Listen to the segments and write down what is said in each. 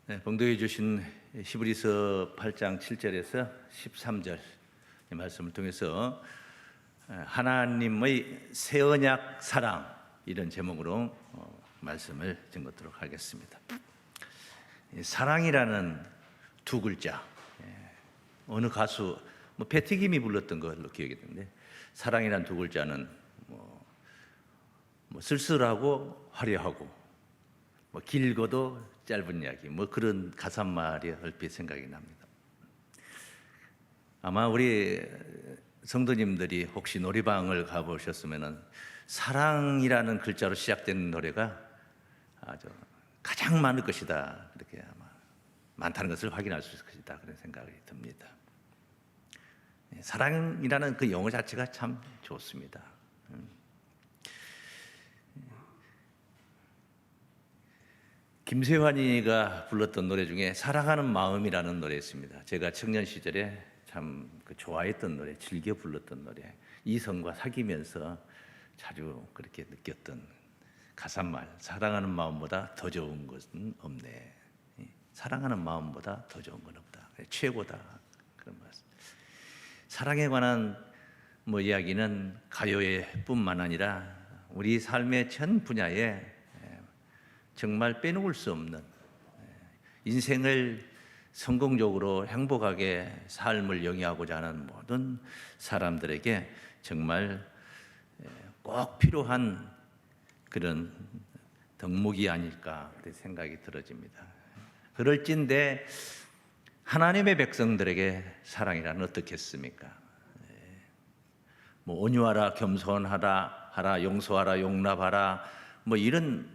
봉독해 주신 히브리서 8장 7절에서 13절 말씀을 통해서 하나님의 새 언약 사랑 이런 제목으로 말씀을 전하도록 하겠습니다. 사랑이라는 두 글자, 어느 가수 패티김이 불렀던 걸로 기억이 되는데, 사랑이라는 두 글자는 쓸쓸하고 화려하고 길고도 짧은 이야기, 그런 가사말이 얼핏 생각이 납니다. 아마 우리 성도님들이 혹시 노래방을 가보셨으면 사랑이라는 글자로 시작되는 노래가 아주 가장 많을 것이다, 이렇게 아마 많다는 것을 확인할 수 있을 것이다, 그런 생각이 듭니다. 사랑이라는 그 용어 자체가 참 좋습니다. 김세환이가 불렀던 노래 중에 사랑하는 마음이라는 노래 있습니다. 제가 청년 시절에 참 좋아했던 노래, 즐겨 불렀던 노래, 이성과 사귀면서 자주 그렇게 느꼈던 가사말, 사랑하는 마음보다 더 좋은 것은 없네, 사랑하는 마음보다 더 좋은 건 없다, 최고다, 그런 말씀. 사랑에 관한 이야기는 가요에 뿐만 아니라 우리 삶의 전 분야에 정말 빼놓을 수 없는, 인생을 성공적으로 행복하게 삶을 영위하고자 하는 모든 사람들에게 정말 꼭 필요한 그런 덕목이 아닐까 그런 생각이 들어집니다. 그럴진데 하나님의 백성들에게 사랑이란 어떻겠습니까? 온유하라, 겸손하라, 용서하라, 용납하라, 이런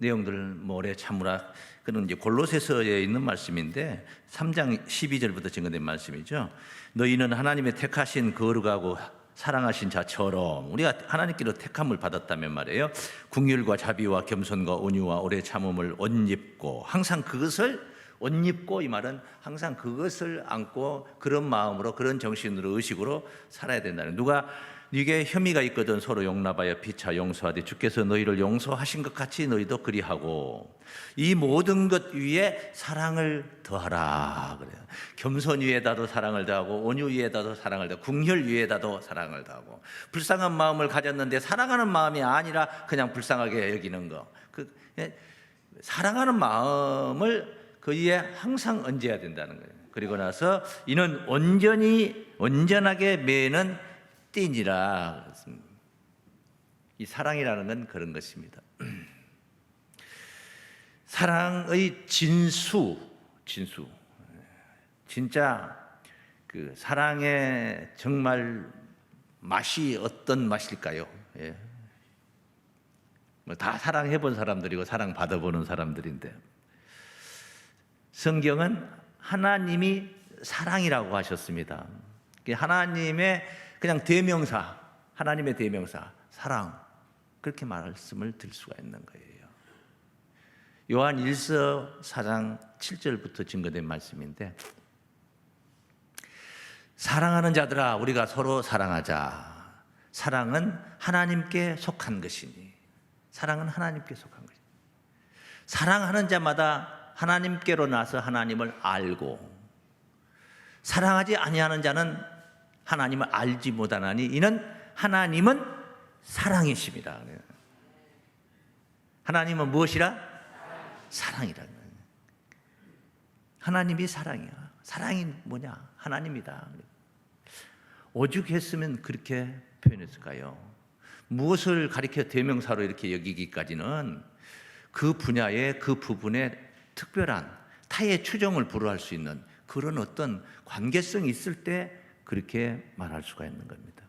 내용들, 오래 참으라, 그런 이제 골로새서에 있는 말씀인데 3장 12절부터 증거된 말씀이죠. 너희는 하나님의 택하신 거룩하고 사랑하신 자처럼, 우리가 하나님께로 택함을 받았다면 말이에요, 긍휼과 자비와 겸손과 온유와 오래 참음을 옷 입고, 항상 그것을 옷 입고, 이 말은 항상 그것을 안고 그런 마음으로, 그런 정신으로, 의식으로 살아야 된다는. 누가 네게 혐의가 있거든 서로 용납하여 피차 용서하되 주께서 너희를 용서하신 것 같이 너희도 그리하고, 이 모든 것 위에 사랑을 더하라 그래요. 겸손 위에다도 사랑을 더하고, 온유 위에다도 사랑을 더하고, 긍휼 위에다도 사랑을 더하고. 불쌍한 마음을 가졌는데 사랑하는 마음이 아니라 그냥 불쌍하게 여기는 거, 사랑하는 마음을 그 위에 항상 얹어야 된다는 거예요. 그리고 나서 이는 온전하게 매는 띠니라. 이 사랑이라는 건 그런 것입니다. 사랑의 진짜 그 사랑의 정말 맛이 어떤 맛일까요? 다 사랑해 본 사람들이고 사랑 받아보는 사람들인데, 성경은 하나님이 사랑이라고 하셨습니다. 하나님의 그냥 대명사, 하나님의 대명사 사랑, 그렇게 말씀을 드릴 수가 있는 거예요. 요한 1서 4장 7절부터 증거된 말씀인데, 사랑하는 자들아 우리가 서로 사랑하자. 사랑은 하나님께 속한 것이니, 사랑은 하나님께 속한 것이니, 사랑하는 자마다 하나님께로 나서 하나님을 알고, 사랑하지 아니하는 자는 하나님을 알지 못하나니 이는 하나님은 사랑이십니다. 하나님은 무엇이라? 사랑이라. 하나님이 사랑이야. 사랑이 뭐냐? 하나님이다. 오죽했으면 그렇게 표현했을까요? 무엇을 가리켜 대명사로 이렇게 여기기까지는 그 분야의 그 부분에 특별한 타의 추정을 불허할 수 있는 그런 어떤 관계성이 있을 때 그렇게 말할 수가 있는 겁니다.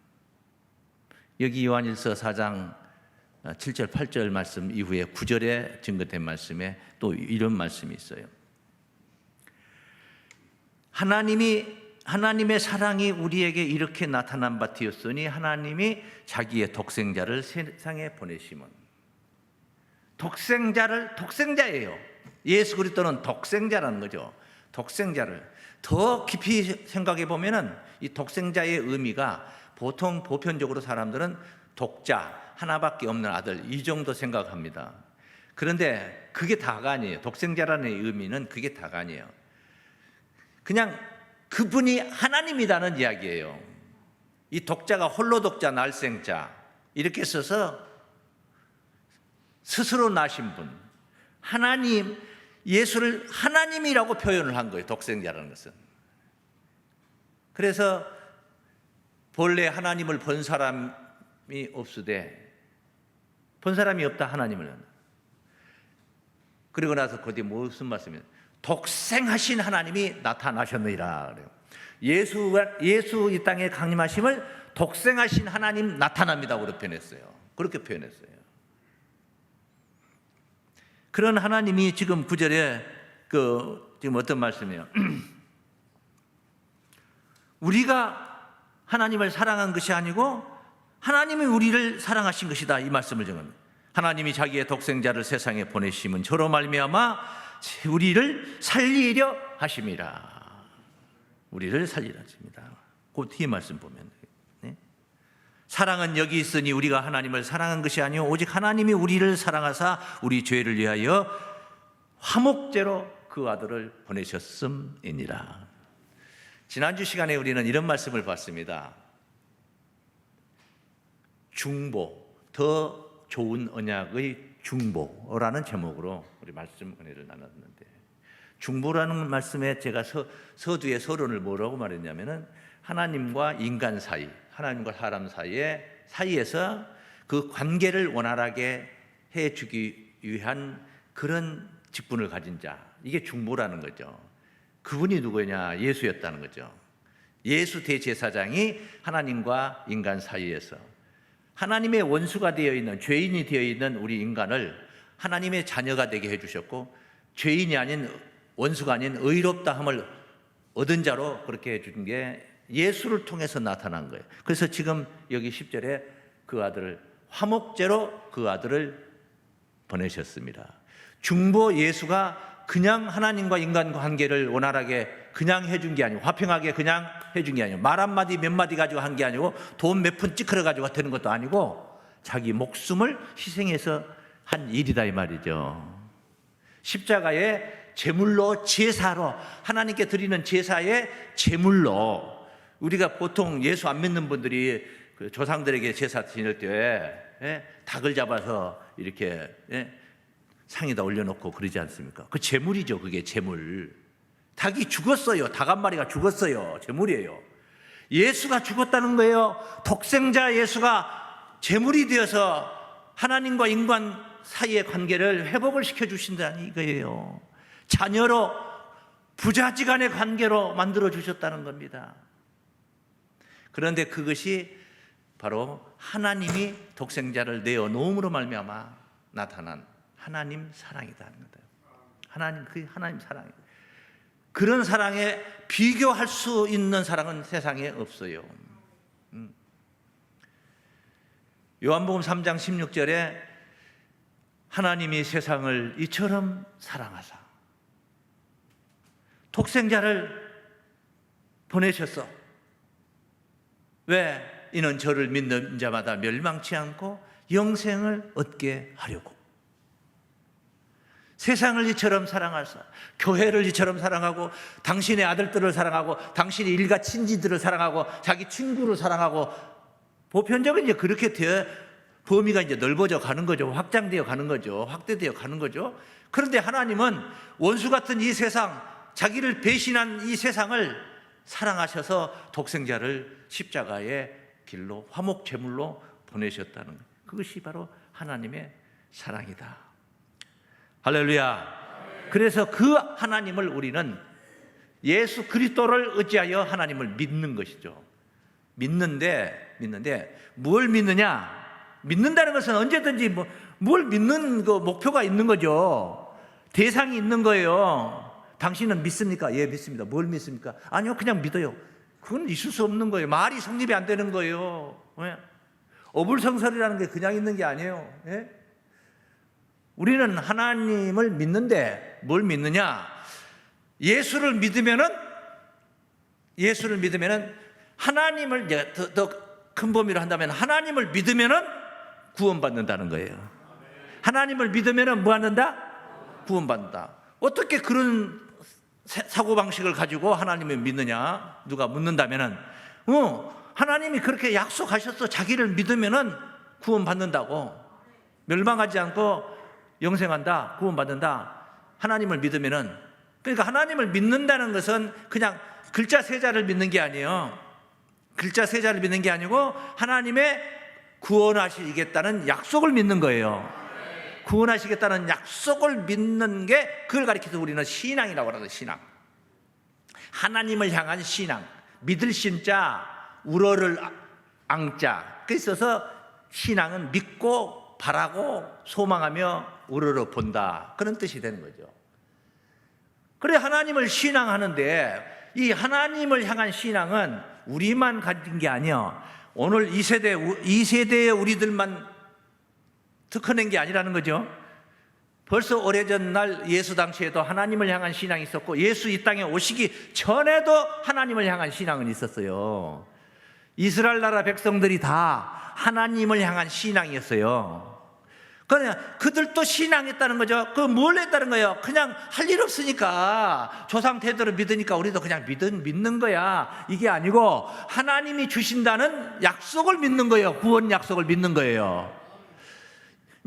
여기 요한일서 4장 7절 8절 말씀 이후에 9절에 증거된 말씀에 또 이런 말씀이 있어요. 하나님의 사랑이 우리에게 이렇게 나타난 바 되었으니 하나님이 자기의 독생자를 세상에 보내심은, 독생자예요. 예수 그리스도는 독생자라는 거죠. 독생자를 더 깊이 생각해 보면은 이 독생자의 의미가, 보통 보편적으로 사람들은 독자, 하나밖에 없는 아들, 이 정도 생각합니다. 그런데 그게 다가 아니에요. 독생자라는 의미는 그게 다가 아니에요. 그냥 그분이 하나님이라는 이야기예요. 이 독자가 홀로 독자 날생자 이렇게 써서 스스로 나신 분, 하나님, 예수를 하나님이라고 표현을 한 거예요. 독생자라는 것은. 그래서 본래 하나님을 본 사람이 없으되, 본 사람이 없다 하나님을. 그리고 나서 그뒤 무슨 말씀이에요? 독생하신 하나님이 나타나셨느니라 그래요. 예수 이 땅에 강림하심을 독생하신 하나님 나타납니다고 표현했어요. 그렇게 표현했어요. 그런 하나님이 지금 9절에 지금 어떤 말씀이에요? 우리가 하나님을 사랑한 것이 아니고 하나님이 우리를 사랑하신 것이다, 이 말씀을 정합니다. 하나님이 자기의 독생자를 세상에 보내심은 저로 말미암아 우리를 살리려 하심이라. 우리를 살리려 하십니다. 그 뒤에 말씀 보면, 네? 사랑은 여기 있으니 우리가 하나님을 사랑한 것이 아니요 오직 하나님이 우리를 사랑하사 우리 죄를 위하여 화목제로 그 아들을 보내셨음이니라. 지난주 시간에 우리는 이런 말씀을 봤습니다. 중보, 더 좋은 언약의 중보라는 제목으로 우리 말씀 은혜를 나눴는데, 중보라는 말씀에 제가 서두에 서론을 뭐라고 말했냐면은 하나님과 인간 사이, 하나님과 사람 사이에서 그 관계를 원활하게 해주기 위한 그런 직분을 가진 자, 이게 중보라는 거죠. 그분이 누구냐? 예수였다는 거죠. 예수 대제사장이 하나님과 인간 사이에서 하나님의 원수가 되어 있는, 죄인이 되어 있는 우리 인간을 하나님의 자녀가 되게 해주셨고, 죄인이 아닌, 원수가 아닌 의롭다함을 얻은 자로 그렇게 해준 게 예수를 통해서 나타난 거예요. 그래서 지금 여기 10절에 그 아들을, 화목제로 그 아들을 보내셨습니다. 중보 예수가 그냥 하나님과 인간 관계를 원활하게 그냥 해준 게 아니고, 화평하게 그냥 해준 게 아니고, 말 한마디 몇 마디 가지고 한 게 아니고, 돈 몇 푼 찌그러 가지고 되는 것도 아니고, 자기 목숨을 희생해서 한 일이다, 이 말이죠. 십자가의 제물로, 제사로, 하나님께 드리는 제사의 제물로, 우리가 보통 예수 안 믿는 분들이 그 조상들에게 제사 지낼 때 닭을 잡아서 이렇게 상에다 올려놓고 그러지 않습니까? 그 제물이죠. 그게 제물. 닭이 죽었어요. 닭 한 마리가 죽었어요. 제물이에요. 예수가 죽었다는 거예요. 독생자 예수가 제물이 되어서 하나님과 인간 사이의 관계를 회복을 시켜주신다는 이거예요. 자녀로, 부자지간의 관계로 만들어 주셨다는 겁니다. 그런데 그것이 바로 하나님이 독생자를 내어 놓음으로 말미암아 나타난 하나님 사랑이다는 거예요. 하나님 사랑이에요. 그런 사랑에 비교할 수 있는 사랑은 세상에 없어요. 요한복음 3장 16절에 하나님이 세상을 이처럼 사랑하사 독생자를 보내셨어. 왜? 이는 저를 믿는 자마다 멸망치 않고 영생을 얻게 하려고. 세상을 이처럼 사랑하사, 교회를 이처럼 사랑하고, 당신의 아들들을 사랑하고, 당신의 일가 친지들을 사랑하고, 자기 친구를 사랑하고, 보편적인 이제 그렇게 되어 범위가 이제 넓어져 가는 거죠. 확장되어 가는 거죠. 확대되어 가는 거죠. 그런데 하나님은 원수 같은 이 세상, 자기를 배신한 이 세상을 사랑하셔서 독생자를 십자가의 길로, 화목 제물로 보내셨다는 것. 그것이 바로 하나님의 사랑이다. 할렐루야. 그래서 그 하나님을 우리는 예수 그리스도를 의지하여 하나님을 믿는 것이죠. 믿는데 뭘 믿느냐? 믿는다는 것은 언제든지 뭘 믿는 그 목표가 있는 거죠. 대상이 있는 거예요. 당신은 믿습니까? 예, 믿습니다. 뭘 믿습니까? 아니요, 그냥 믿어요. 그건 있을 수 없는 거예요. 말이 성립이 안 되는 거예요. 왜? 어불성설이라는 게 그냥 있는 게 아니에요. 예? 우리는 하나님을 믿는데 뭘 믿느냐? 예수를 믿으면은 하나님을 더 큰 범위로 한다면 하나님을 믿으면은 구원받는다는 거예요. 하나님을 믿으면 뭐 받는다? 구원받는다. 어떻게 그런 사고방식을 가지고 하나님을 믿느냐? 누가 묻는다면은 하나님이 그렇게 약속하셨어. 자기를 믿으면 구원받는다고. 멸망하지 않고 영생한다. 구원받는다. 하나님을 믿으면은. 그러니까 하나님을 믿는다는 것은 그냥 글자 세자를 믿는 게 아니에요. 글자 세자를 믿는 게 아니고 하나님의 구원하시겠다는 약속을 믿는 거예요. 구원하시겠다는 약속을 믿는 게, 그걸 가리켜서 우리는 신앙이라고 하거든요. 신앙. 하나님을 향한 신앙. 믿을 신자, 우러를 앙자. 그래서 신앙은 믿고 바라고 소망하며 우러러 본다. 그런 뜻이 되는 거죠. 그래, 하나님을 신앙하는데 이 하나님을 향한 신앙은 우리만 가진 게 아니야. 오늘 이 세대의 우리들만 특허낸 게 아니라는 거죠. 벌써 오래전 날 예수 당시에도 하나님을 향한 신앙이 있었고, 예수 이 땅에 오시기 전에도 하나님을 향한 신앙은 있었어요. 이스라엘 나라 백성들이 다 하나님을 향한 신앙이었어요. 그냥 그들도 신앙했다는 거죠. 그 뭘 했다는 거예요? 그냥 할 일 없으니까 조상 대대로 믿으니까 우리도 그냥 믿는 거야. 이게 아니고 하나님이 주신다는 약속을 믿는 거예요. 구원 약속을 믿는 거예요.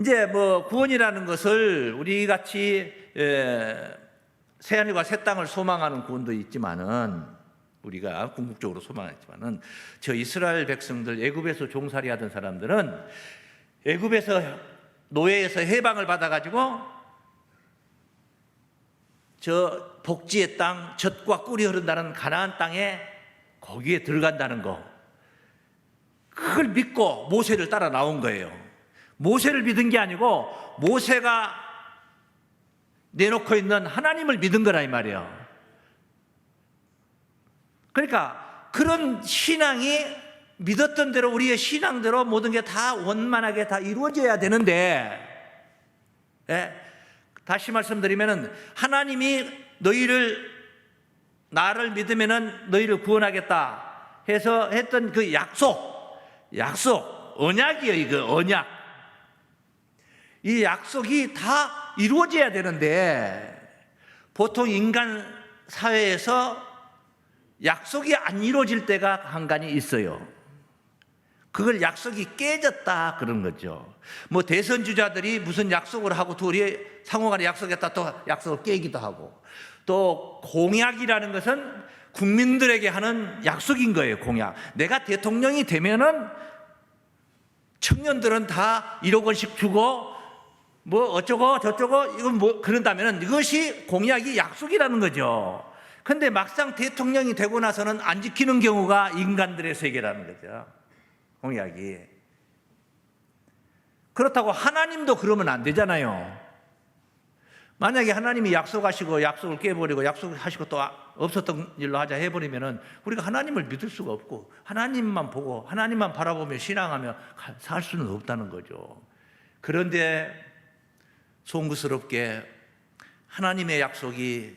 이제 뭐 구원이라는 것을 우리 같이 새하늘과 새 땅을 소망하는 구원도 있지만은, 우리가 궁극적으로 소망했지만은, 저 이스라엘 백성들, 애굽에서 종살이 하던 사람들은 애굽에서 노예에서 해방을 받아가지고 저 복지의 땅, 젖과 꿀이 흐른다는 가나안 땅에 거기에 들어간다는 거, 그걸 믿고 모세를 따라 나온 거예요. 모세를 믿은 게 아니고 모세가 내놓고 있는 하나님을 믿은 거라 이 말이에요. 그러니까 그런 신앙이 믿었던 대로, 우리의 신앙대로 모든 게 다 원만하게 다 이루어져야 되는데, 다시 말씀드리면은 하나님이 나를 믿으면은 너희를 구원하겠다 해서 했던 그 약속, 언약이에요. 이거 언약. 이 약속이 다 이루어져야 되는데, 보통 인간 사회에서 약속이 안 이루어질 때가 간간히 있어요. 그걸 약속이 깨졌다 그런 거죠. 뭐 대선 주자들이 무슨 약속을 하고 둘이 상호간에 약속했다 또 약속을 깨기도 하고, 또 공약이라는 것은 국민들에게 하는 약속인 거예요. 공약. 내가 대통령이 되면은 청년들은 다 1억 원씩 주고 뭐 어쩌고 저쩌고 이건 뭐 그런다면은 이것이 공약이 약속이라는 거죠. 근데 막상 대통령이 되고 나서는 안 지키는 경우가 인간들의 세계라는 거죠. 공약이. 그렇다고 하나님도 그러면 안 되잖아요. 만약에 하나님이 약속하시고 약속을 깨버리고 약속하시고 또 없었던 일로 하자 해버리면은 우리가 하나님을 믿을 수가 없고, 하나님만 보고 하나님만 바라보며 신앙하며 살 수는 없다는 거죠. 그런데 송구스럽게 하나님의 약속이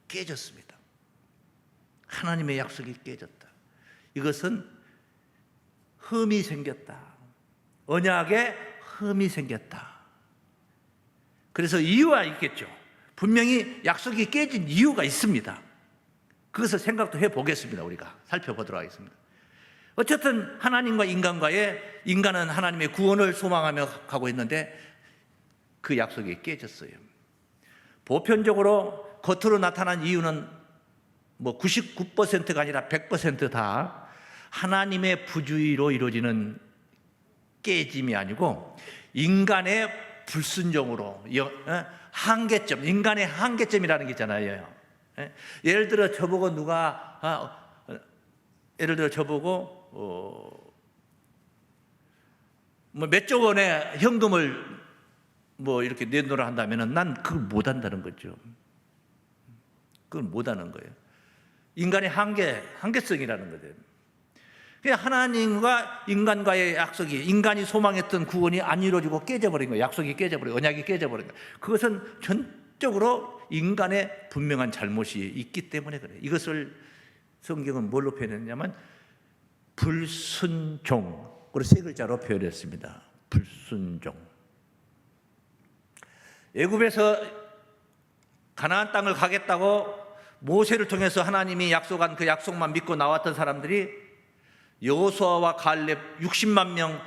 깨졌습니다. 하나님의 약속이 깨졌다. 이것은 흠이 생겼다. 언약에 흠이 생겼다. 그래서 이유가 있겠죠. 분명히 약속이 깨진 이유가 있습니다. 그것을 생각도 해보겠습니다. 우리가 살펴보도록 하겠습니다. 어쨌든 하나님과 인간은 하나님의 구원을 소망하며 가고 있는데 그 약속이 깨졌어요. 보편적으로 겉으로 나타난 이유는 뭐 99%가 아니라 100%다 하나님의 부주의로 이루어지는 깨짐이 아니고 인간의 불순종으로, 한계점, 인간의 한계점이라는 게 있잖아요. 예를 들어 저보고 뭐 몇조 원의 현금을 뭐 이렇게 내놓으라 한다면은 난 그걸 못 한다는 거죠. 그걸 못 하는 거예요. 인간의 한계성이라는 거죠. 하나님과 인간과의 약속이, 인간이 소망했던 구원이 안 이루어지고 깨져버린 거예요. 약속이 깨져버리고 언약이 깨져버린 거예요. 그것은 전적으로 인간의 분명한 잘못이 있기 때문에 그래요. 이것을 성경은 뭘로 표현했냐면 불순종, 그리고 세 글자로 표현했습니다. 불순종. 애굽에서 가나안 땅을 가겠다고 모세를 통해서 하나님이 약속한 그 약속만 믿고 나왔던 사람들이 여호수아와 갈렙 60만 명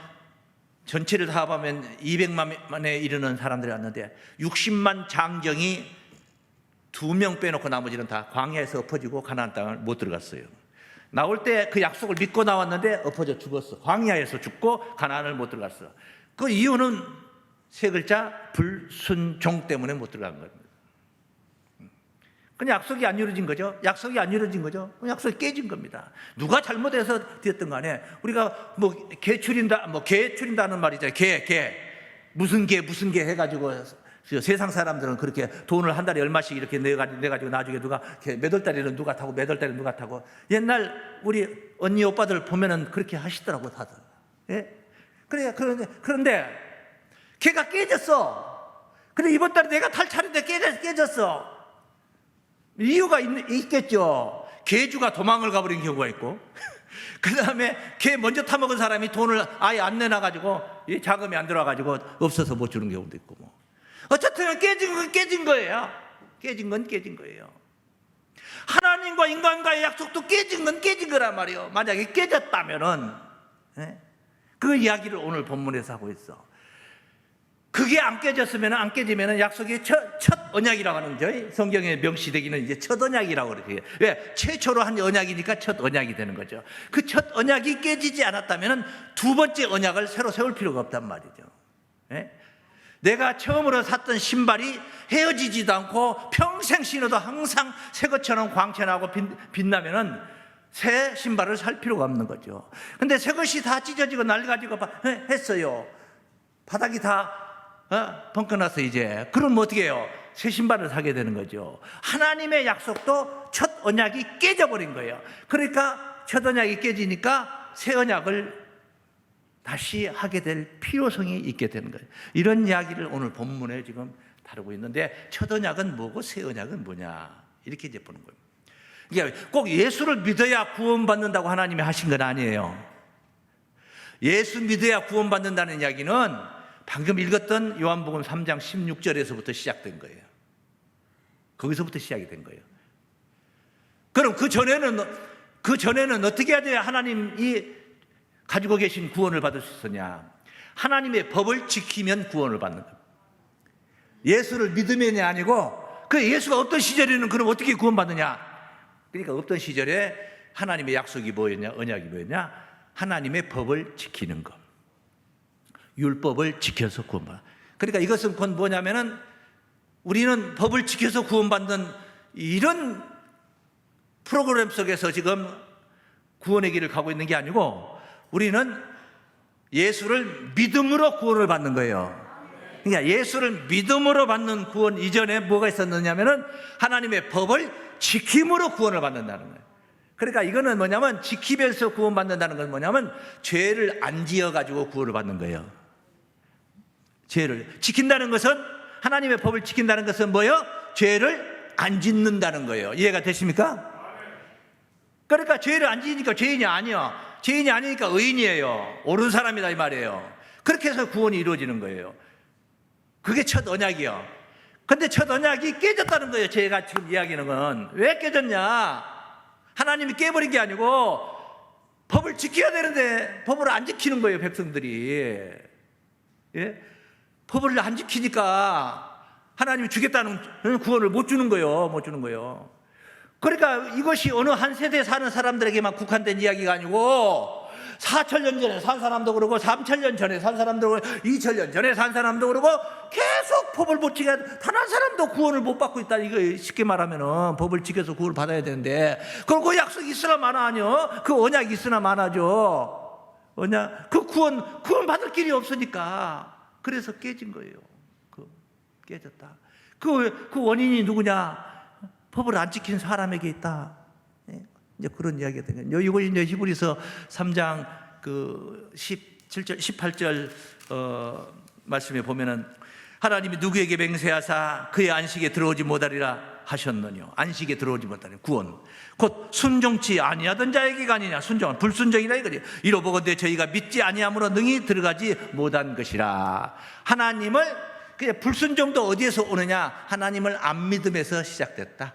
전체를 다 합하면 200만에 이르는 사람들이 왔는데 60만 장정이 2명 빼놓고 나머지는 다 광야에서 엎어지고 가나안 땅을 못 들어갔어요. 나올 때 그 약속을 믿고 나왔는데 엎어져 죽었어. 광야에서 죽고 가나안을 못 들어갔어. 그 이유는 세 글자 불순종 때문에 못 들어간 겁니다. 그냥 약속이 안 이루어진 거죠. 약속이 안 이루어진 거죠. 약속이 깨진 겁니다. 누가 잘못해서 되었든 간에 우리가 뭐 개 추린다는 말이죠. 무슨 개 해가지고 세상 사람들은 그렇게 돈을 한 달에 얼마씩 이렇게 내가지고 나중에 누가 몇 월달에는 누가 타고 몇 월달에는 누가 타고 옛날 우리 언니 오빠들 보면은 그렇게 하시더라고 다들. 예? 그런데 걔가 깨졌어. 근데 이번 달에 내가 탈 차례인데 깨졌어. 이유가 있겠죠. 개주가 도망을 가버린 경우가 있고 그 다음에 개 먼저 타먹은 사람이 돈을 아예 안 내놔가지고 자금이 안 들어와가지고 없어서 못 주는 경우도 있고 뭐. 어쨌든 깨진 건 깨진 거예요. 깨진 건 깨진 거예요. 하나님과 인간과의 약속도 깨진 건 깨진 거란 말이에요. 만약에 깨졌다면은 그 이야기를 오늘 본문에서 하고 있어. 그게 안 깨지면은 약속이 첫 언약이라고 하는 거죠. 성경에 명시되기는 이제 첫 언약이라고 그래요. 왜? 최초로 한 언약이니까 첫 언약이 되는 거죠. 그 첫 언약이 깨지지 않았다면은 두 번째 언약을 새로 세울 필요가 없단 말이죠. 예? 내가 처음으로 샀던 신발이 헤어지지도 않고 평생 신어도 항상 새 것처럼 광채나고 빛나면은 새 신발을 살 필요가 없는 거죠. 근데 새 것이 다 찢어지고 낡아지고 했어요. 바닥이 다 벙커나서 이제 그럼 어떻게 해요? 새 신발을 사게 되는 거죠. 하나님의 약속도 첫 언약이 깨져버린 거예요. 그러니까 첫 언약이 깨지니까 새 언약을 다시 하게 될 필요성이 있게 되는 거예요. 이런 이야기를 오늘 본문에 지금 다루고 있는데 첫 언약은 뭐고 새 언약은 뭐냐 이렇게 이제 보는 거예요. 그러니까 꼭 예수를 믿어야 구원받는다고 하나님이 하신 건 아니에요. 예수 믿어야 구원받는다는 이야기는 방금 읽었던 요한복음 3장 16절에서부터 시작된 거예요. 거기서부터 시작이 된 거예요. 그럼 그 전에는 어떻게 해야 돼야 하나님이 가지고 계신 구원을 받을 수 있었냐? 하나님의 법을 지키면 구원을 받는 거예요. 예수를 믿으면이 아니고 그 예수가 없던 시절에는 그럼 어떻게 구원받느냐? 그러니까 없던 시절에 하나님의 약속이 뭐였냐? 언약이 뭐였냐? 하나님의 법을 지키는 것. 율법을 지켜서 구원받아. 그러니까 이것은 곧 뭐냐면은 우리는 법을 지켜서 구원받는 이런 프로그램 속에서 지금 구원의 길을 가고 있는 게 아니고 우리는 예수를 믿음으로 구원을 받는 거예요. 그러니까 예수를 믿음으로 받는 구원 이전에 뭐가 있었느냐면은 하나님의 법을 지킴으로 구원을 받는다는 거예요. 그러니까 이거는 뭐냐면 지키면서 구원받는다는 건 뭐냐면 죄를 안 지어가지고 구원을 받는 거예요. 죄를 지킨다는 것은 하나님의 법을 지킨다는 것은 뭐예요? 죄를 안 짓는다는 거예요. 이해가 되십니까? 그러니까 죄를 안 지으니까 죄인이 아니야. 죄인이 아니니까 의인이에요. 옳은 사람이다 이 말이에요. 그렇게 해서 구원이 이루어지는 거예요. 그게 첫 언약이요. 근데 첫 언약이 깨졌다는 거예요. 제가 지금 이야기하는 건 왜 깨졌냐? 하나님이 깨버린 게 아니고 법을 지켜야 되는데 법을 안 지키는 거예요. 백성들이. 예? 법을 안 지키니까 하나님이 주겠다는 구원을 못 주는 거예요. 못 주는 거예요. 그러니까 이것이 어느 한 세대에 사는 사람들에게만 국한된 이야기가 아니고 4,000년 전에 산 사람도 그러고 3,000년 전에 산 사람도 그러고 2,000년 전에 산 사람도 그러고 계속 법을 못 지켜 단 한 사람도 구원을 못 받고 있다. 이거 쉽게 말하면은 법을 지켜서 구원을 받아야 되는데 그럼 그 약속이 있으나 마나 아니요? 그 언약이 있으나 마나죠. 언약 그 구원 받을 길이 없으니까 그래서 깨진 거예요. 깨졌다. 그 원인이 누구냐? 법을 안 지킨 사람에게 있다. 이제 그런 이야기가 되는 거예요. 이거 이제 히브리서 3장 17절, 18절 말씀에 보면은 하나님이 누구에게 맹세하사 그의 안식에 들어오지 못하리라 하셨느뇨. 안식에 들어오지 못하리 구원. 곧 순종치 아니하던 자에게가 아니냐. 순종은 불순종이라 이거지. 이로보건대 저희가 믿지 아니함으로 능히 들어가지 못한 것이라. 하나님을 그냥 불순종도 어디에서 오느냐? 하나님을 안 믿음에서 시작됐다.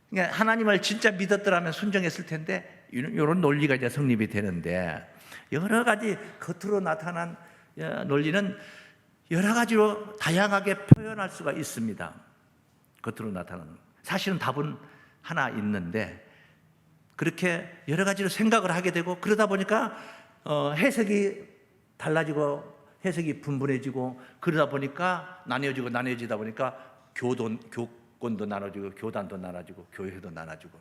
그러니까 하나님을 진짜 믿었더라면 순종했을 텐데 이런 논리가 이제 성립이 되는데, 여러 가지 겉으로 나타난 논리는 여러 가지로 다양하게 표현할 수가 있습니다. 겉으로 나타나는, 사실은 답은 하나 있는데 그렇게 여러 가지로 생각을 하게 되고, 그러다 보니까 해석이 달라지고 해석이 분분해지고, 그러다 보니까 나뉘어지다 보니까 교권도 나눠지고 교단도 나눠지고 교회도 나눠지고,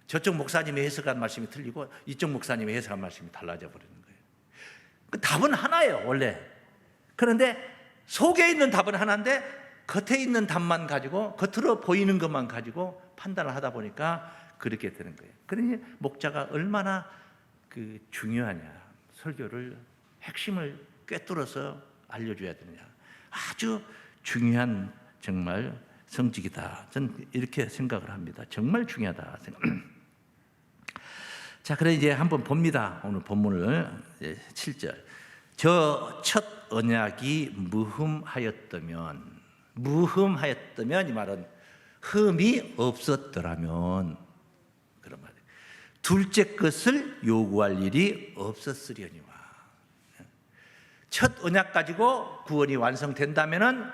저쪽 목사님이 해석한 말씀이 틀리고 이쪽 목사님이 해석한 말씀이 달라져 버리는 거예요. 그 답은 하나예요 원래. 그런데 속에 있는 답은 하나인데 겉에 있는 답만 가지고, 겉으로 보이는 것만 가지고 판단을 하다 보니까 그렇게 되는 거예요. 그러니 목자가 얼마나 중요하냐, 설교를 핵심을 꿰뚫어서 알려줘야 되느냐, 아주 중요한 정말 성직이다. 저는 이렇게 생각을 합니다. 정말 중요하다 생각. 자, 그래 이제 한번 봅니다. 오늘 본문을 7절. 저 첫 언약이 무흠하였다면 이 말은 흠이 없었더라면, 그런 말이에요. 둘째 것을 요구할 일이 없었으려니와. 첫 언약 가지고 구원이 완성된다면은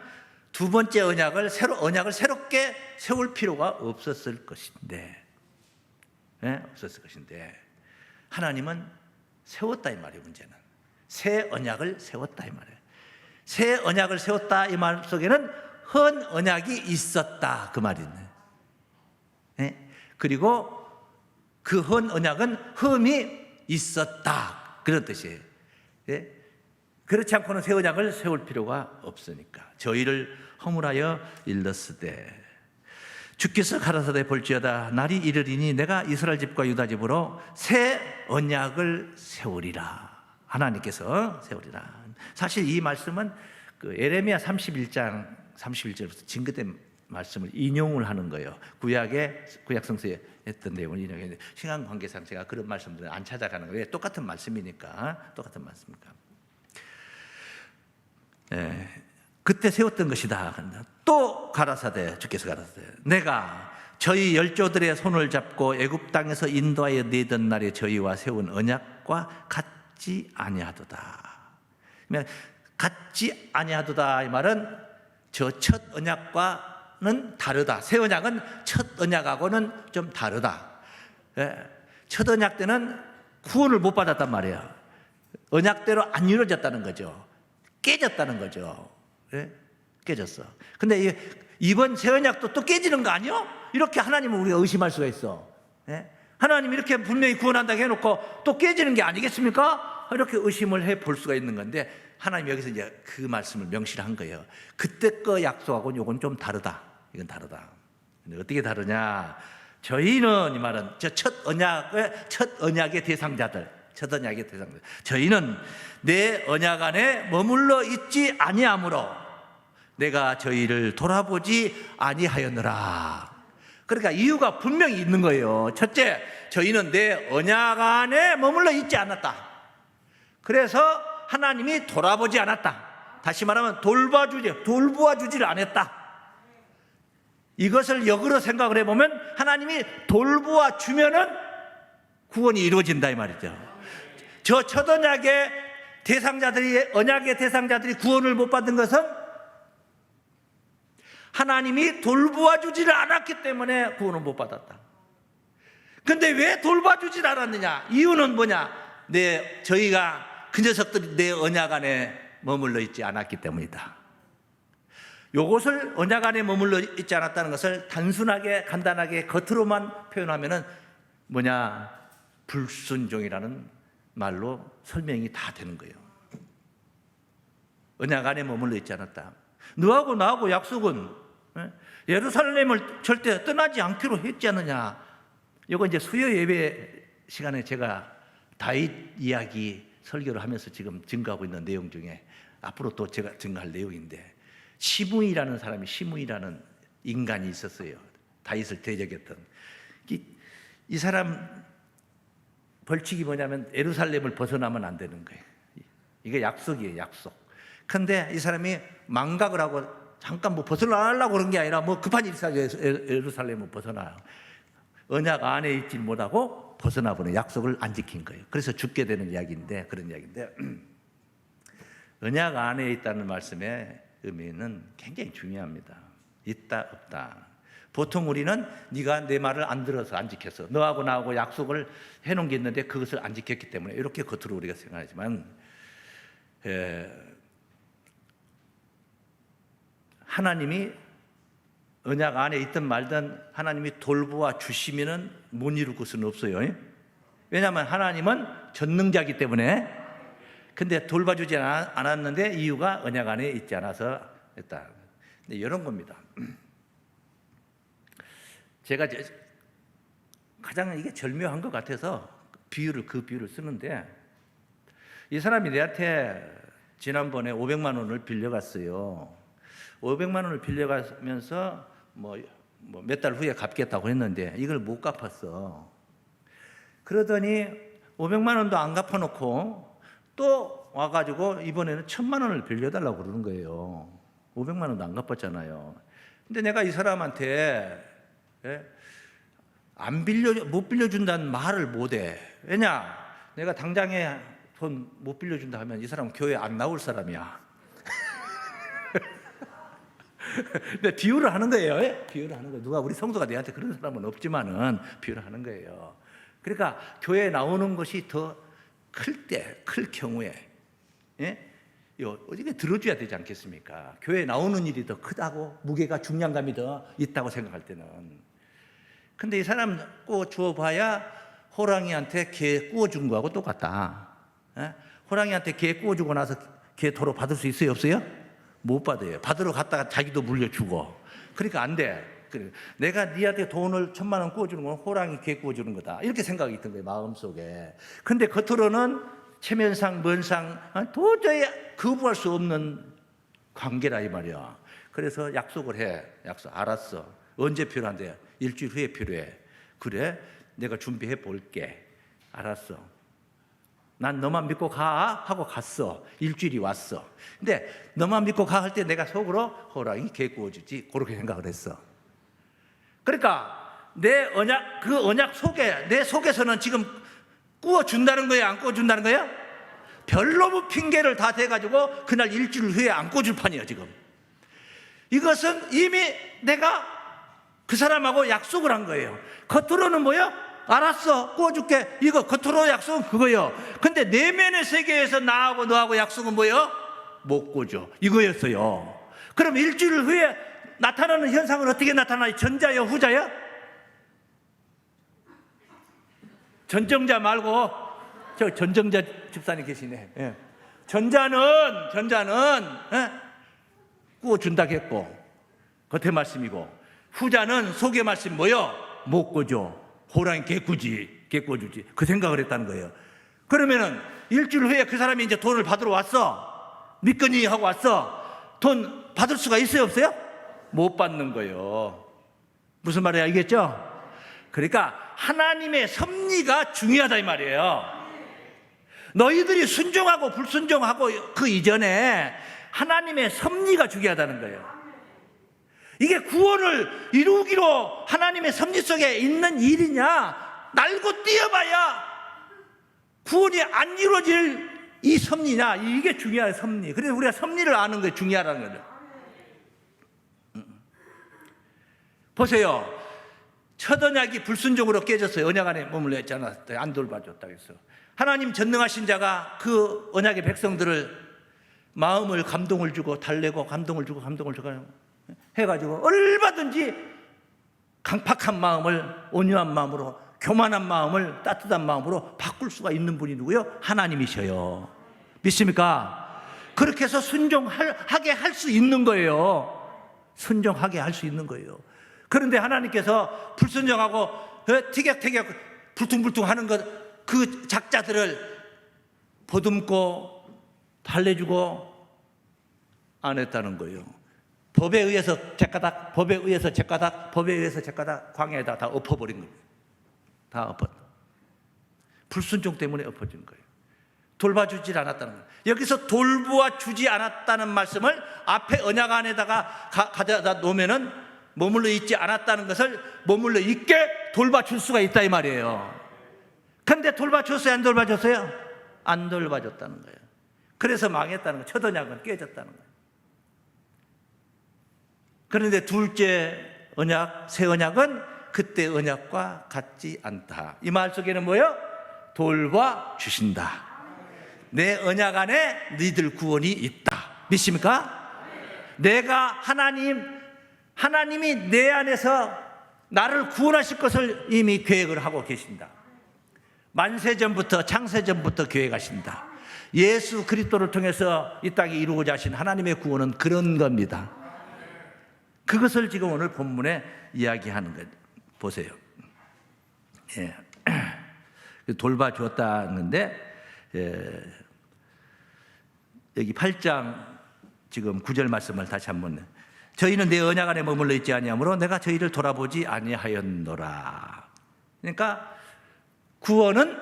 두 번째 언약을 새롭게 세울 필요가 없었을 것인데, 하나님은 세웠다 이 말이에요. 문제는 새 언약을 세웠다 이 말이에요. 새 언약을 세웠다 이 말 속에는 헌 언약이 있었다 그 말이네. 그리고 그 헌 언약은 흠이 있었다 그런 뜻이에요. 그렇지 않고는 새 언약을 세울 필요가 없으니까. 저희를 허물하여 일렀으되 주께서 가라사대 볼지어다 날이 이르리니 내가 이스라엘 집과 유다 집으로 새 언약을 세우리라. 하나님께서 세우리라. 사실 이 말씀은 에레미야 31장 31절부터 징긋된 말씀을 인용을 하는 거예요. 구약 성서에 했던 내용을 인용했는데, 시간 관계상 제가 그런 말씀들을 안 찾아가는 거예요. 똑같은 말씀이니까. 그때 세웠던 것이다. 또 가라사대, 주께서 가라사대 내가 저희 열조들의 손을 잡고 애굽 땅에서 인도하여 내던 날에 저희와 세운 언약과 같지 아니하도다. 같지 아니하도다 이 말은 저 첫 언약과는 다르다. 새 언약은 첫 언약하고는 좀 다르다. 첫 언약 때는 구원을 못 받았단 말이에요. 언약대로 안 이루어졌다는 거죠. 깨졌다는 거죠. 깨졌어. 근데 이번 새 언약도 또 깨지는 거 아니요? 이렇게 하나님은 우리가 의심할 수가 있어. 하나님 이렇게 분명히 구원한다고 해놓고 또 깨지는 게 아니겠습니까? 이렇게 의심을 해볼 수가 있는 건데, 하나님 여기서 이제 그 말씀을 명시한 거예요. 그때 거 약속하고는 이건 좀 다르다. 이건 다르다. 근데 어떻게 다르냐? 저희는 이 말은 첫 언약의 대상자들, 저희는 내 언약 안에 머물러 있지 아니하므로 내가 저희를 돌아보지 아니하였느라. 그러니까 이유가 분명히 있는 거예요. 첫째, 저희는 내 언약 안에 머물러 있지 않았다. 그래서 하나님이 돌아보지 않았다. 다시 말하면 돌보아 주지를 않았다. 이것을 역으로 생각을 해보면 하나님이 돌보아 주면은 구원이 이루어진다 이 말이죠. 저 첫 언약의 대상자들이 구원을 못 받은 것은 하나님이 돌보아 주지를 않았기 때문에 구원을 못 받았다. 근데 왜 돌봐 주질 않았느냐? 이유는 뭐냐? 저희가 그 녀석들이 내 언약 안에 머물러 있지 않았기 때문이다. 이것을 언약 안에 머물러 있지 않았다는 것을 단순하게 간단하게 겉으로만 표현하면은 뭐냐? 불순종이라는 말로 설명이 다 되는 거예요. 언약 안에 머물러 있지 않았다. 너하고 나하고 약속은 예루살렘을 절대 떠나지 않기로 했지 않느냐. 이거 이제 수요 예배 시간에 제가 다윗 이야기 설교를 하면서 지금 증거하고 있는 내용 중에 앞으로 또 제가 증거할 내용인데, 시므이라는 인간이 있었어요. 다윗을 대적했던. 이 사람 벌칙이 뭐냐면 예루살렘을 벗어나면 안 되는 거예요. 이게 약속이에요, 약속. 근데 이 사람이 망각을 하고 잠깐 뭐 벗어나려고 그런 게 아니라 뭐 급한 일이 있어서 예루살렘을 벗어나요. 언약 안에 있지 못하고 벗어나 버린 약속을 안 지킨 거예요. 그래서 죽게 되는 이야기인데, 그런 이야기인데, 언약 안에 있다는 말씀의 의미는 굉장히 중요합니다. 있다 없다. 보통 우리는 네가 내 말을 안 들어서 안 지켰어, 너하고 나하고 약속을 해놓은 게 있는데 그것을 안 지켰기 때문에, 이렇게 겉으로 우리가 생각하지만, 하나님이 언약 안에 있든 말든 하나님이 돌보아 주시면은 못 이룰 것은 없어요. 왜냐하면 하나님은 전능자이기 때문에. 근데 돌봐주지 않았는데 이유가 언약 안에 있지 않아서 했다. 근데 이런 겁니다. 제가 가장 이게 절묘한 것 같아서 그 비유를 쓰는데, 이 사람이 내한테 지난번에 500만 원을 빌려갔어요. 500만 원을 빌려가면서 몇 달 후에 갚겠다고 했는데 이걸 못 갚았어. 그러더니 500만 원도 안 갚아놓고 또 와가지고 이번에는 1000만 원을 빌려달라고 그러는 거예요. 500만 원도 안 갚았잖아요. 근데 내가 이 사람한테 못 빌려준다는 말을 못해. 왜냐? 내가 당장에 돈 못 빌려준다 하면 이 사람은 교회 안 나올 사람이야. 근데 비유를 하는 거예요. 비유를 하는 거예요. 누가 우리 성도가 내한테 그런 사람은 없지만은 비유를 하는 거예요. 그러니까 교회에 나오는 것이 더 클 경우에, 어디게 들어줘야 되지 않겠습니까? 교회에 나오는 일이 더 크다고, 무게가 중량감이 더 있다고 생각할 때는. 근데 이 사람 꼭 주어봐야 호랑이한테 개 구워준 거하고 똑같다. 호랑이한테 개 구워주고 나서 개 도로 받을 수 있어요, 없어요? 못 받아요. 받으러 갔다가 자기도 물려 죽어. 그러니까 안 돼. 내가 니한테 돈을 1000만 원 구워주는 건 호랑이 개 구워주는 거다, 이렇게 생각이 있던 거예요, 마음속에. 근데 겉으로는 체면상 뭔상 도저히 거부할 수 없는 관계라 이 말이야. 그래서 약속을 해. 알았어. 언제 필요한데? 일주일 후에 필요해. 그래? 내가 준비해 볼게. 알았어. 난 너만 믿고 가 하고 갔어. 일주일이 왔어. 근데 너만 믿고 가 할 때 내가 속으로 호랑이 개 구워주지, 그렇게 생각을 했어. 그러니까 그 언약 속에, 내 속에서는 지금 구워준다는 거예요, 안 구워준다는 거예요? 별로무 핑계를 다 대가지고 그날 일주일 후에 안 구워줄 판이에요 지금. 이것은 이미 내가 그 사람하고 약속을 한 거예요. 겉으로는 뭐요? 알았어, 구워줄게. 이거 겉으로 약속은 그거예요. 근데 내면의 세계에서 나하고 너하고 약속은 뭐예요? 못 구워줘, 이거였어요. 그럼 일주일 후에 나타나는 현상은 어떻게 나타나요? 전자요, 후자요? 전정자 말고 저 전정자 집사님 계시네. 전자는 구워준다고 했고 겉에 말씀이고, 후자는 속의 말씀 뭐요? 못 구워줘. 호랑이 개꾸어주지. 그 생각을 했다는 거예요. 그러면은 일주일 후에 그 사람이 이제 돈을 받으러 왔어. 믿거니 하고 왔어. 돈 받을 수가 있어요, 없어요? 못 받는 거예요. 무슨 말이야, 알겠죠? 그러니까 하나님의 섭리가 중요하다 이 말이에요. 너희들이 순종하고 불순종하고 그 이전에 하나님의 섭리가 중요하다는 거예요. 이게 구원을 이루기로 하나님의 섭리 속에 있는 일이냐, 날고 뛰어봐야 구원이 안 이루어질 이 섭리냐, 이게 중요한 섭리. 그래서 우리가 섭리를 아는 게 중요하다는 거죠. 보세요. 첫 언약이 불순종으로 깨졌어요. 언약 안에 머물러 있지 않았어요. 안 돌봐줬다고 했어. 하나님 전능하신 자가 그 언약의 백성들을 마음을 감동을 주고 달래고 감동을 주고 해가지고 얼마든지 강팍한 마음을 온유한 마음으로, 교만한 마음을 따뜻한 마음으로 바꿀 수가 있는 분이 누구요? 하나님이셔요. 믿습니까? 그렇게 해서 순종하게 할 수 있는 거예요. 순종하게 할 수 있는 거예요. 그런데 하나님께서 불순종하고 티격태격 불퉁불퉁 하는 그 작자들을 보듬고 달래주고 안 했다는 거예요. 법에 의해서 제까닥, 법에 의해서 제까닥, 법에 의해서 제까닥, 광야에다 다 엎어버린 거예요. 다 엎었다. 불순종 때문에 엎어진 거예요. 돌봐주질 않았다는 거예요. 여기서 돌보아 주지 않았다는 말씀을 앞에 언약 안에다가 가져다 놓으면은 머물러 있지 않았다는 것을 머물러 있게 돌봐줄 수가 있다 이 말이에요. 근데 돌봐줬어요? 안 돌봐줬어요? 안 돌봐줬다는 거예요. 그래서 망했다는 거예요. 첫 언약은 깨졌다는 거예요. 그런데 둘째 언약, 새 언약은 그때 언약과 같지 않다. 이 말 속에는 뭐예요? 돌봐주신다. 내 언약 안에 너희들 구원이 있다. 믿습니까? 내가 하나님이 내 안에서 나를 구원하실 것을 이미 계획을 하고 계신다. 만세전부터 창세전부터 계획하신다. 예수 그리스도를 통해서 이 땅에 이루고자 하신 하나님의 구원은 그런 겁니다. 그것을 지금 오늘 본문에 이야기하는 거예요. 보세요. 예. 돌봐주었다는 건데, 여기 8장 지금 9절 말씀을 다시 한번. 저희는 내 언약 안에 머물러 있지 아니하므로 내가 저희를 돌아보지 아니하였노라. 그러니까 구원은,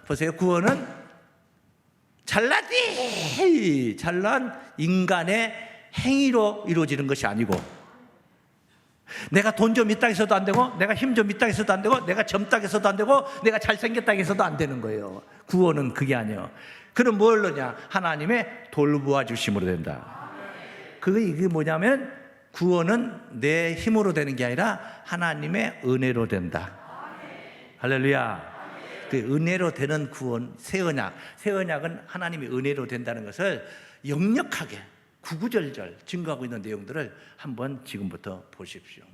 보세요, 구원은 잘난 인간의 행위로 이루어지는 것이 아니고, 내가 돈 좀 있다 해서도 안 되고, 내가 힘 좀 있다 해서도 안 되고, 내가 젊다 해서도 안 되고, 내가 잘생겼다 해서도 안 되는 거예요. 구원은 그게 아니에요. 그럼 뭘로냐? 하나님의 돌보아 주심으로 된다. 그게 뭐냐면, 구원은 내 힘으로 되는 게 아니라 하나님의 은혜로 된다. 할렐루야. 그 은혜로 되는 구원, 새 언약은 하나님의 은혜로 된다는 것을 역력하게 구구절절 증거하고 있는 내용들을 한번 지금부터 보십시오.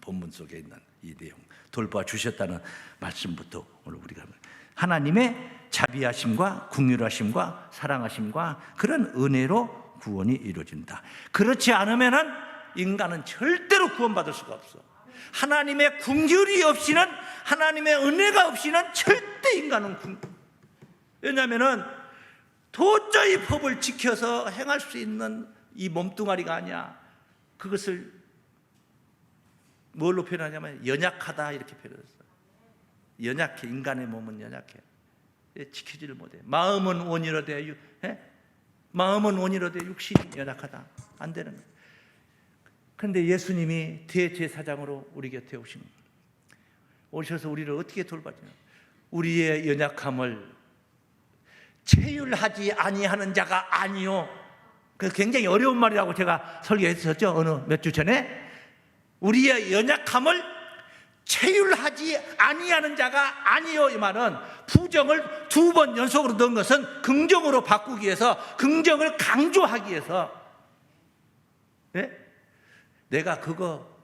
본문 속에 있는 이 내용, 돌봐 주셨다는 말씀부터 오늘 우리가 하나님의 자비하심과 긍휼하심과 사랑하심과 그런 은혜로 구원이 이루어진다. 그렇지 않으면은 인간은 절대로 구원받을 수가 없어. 하나님의 긍휼이 없이는, 하나님의 은혜가 없이는 절대 인간은 왜냐하면은 도저히 법을 지켜서 행할 수 있는 이 몸뚱아리가 아니야. 그것을 뭘로 표현하냐면 연약하다 이렇게 표현했어요. 연약해. 인간의 몸은 연약해. 지키지를 못해. 마음은 온유로되 육신이 연약하다. 안 되는 거예요. 그런데 예수님이 대제사장으로 우리 곁에 오셔서 우리를 어떻게 돌봐주냐? 우리의 연약함을 체휼하지 아니하는 자가 아니요. 그 굉장히 어려운 말이라고 제가 설교했었죠. 어느 몇 주 전에. 우리의 연약함을 체휼하지 아니하는 자가 아니요. 이 말은 부정을 2번 연속으로 넣은 것은 긍정으로 바꾸기 위해서, 긍정을 강조하기 위해서. 네? 내가 그거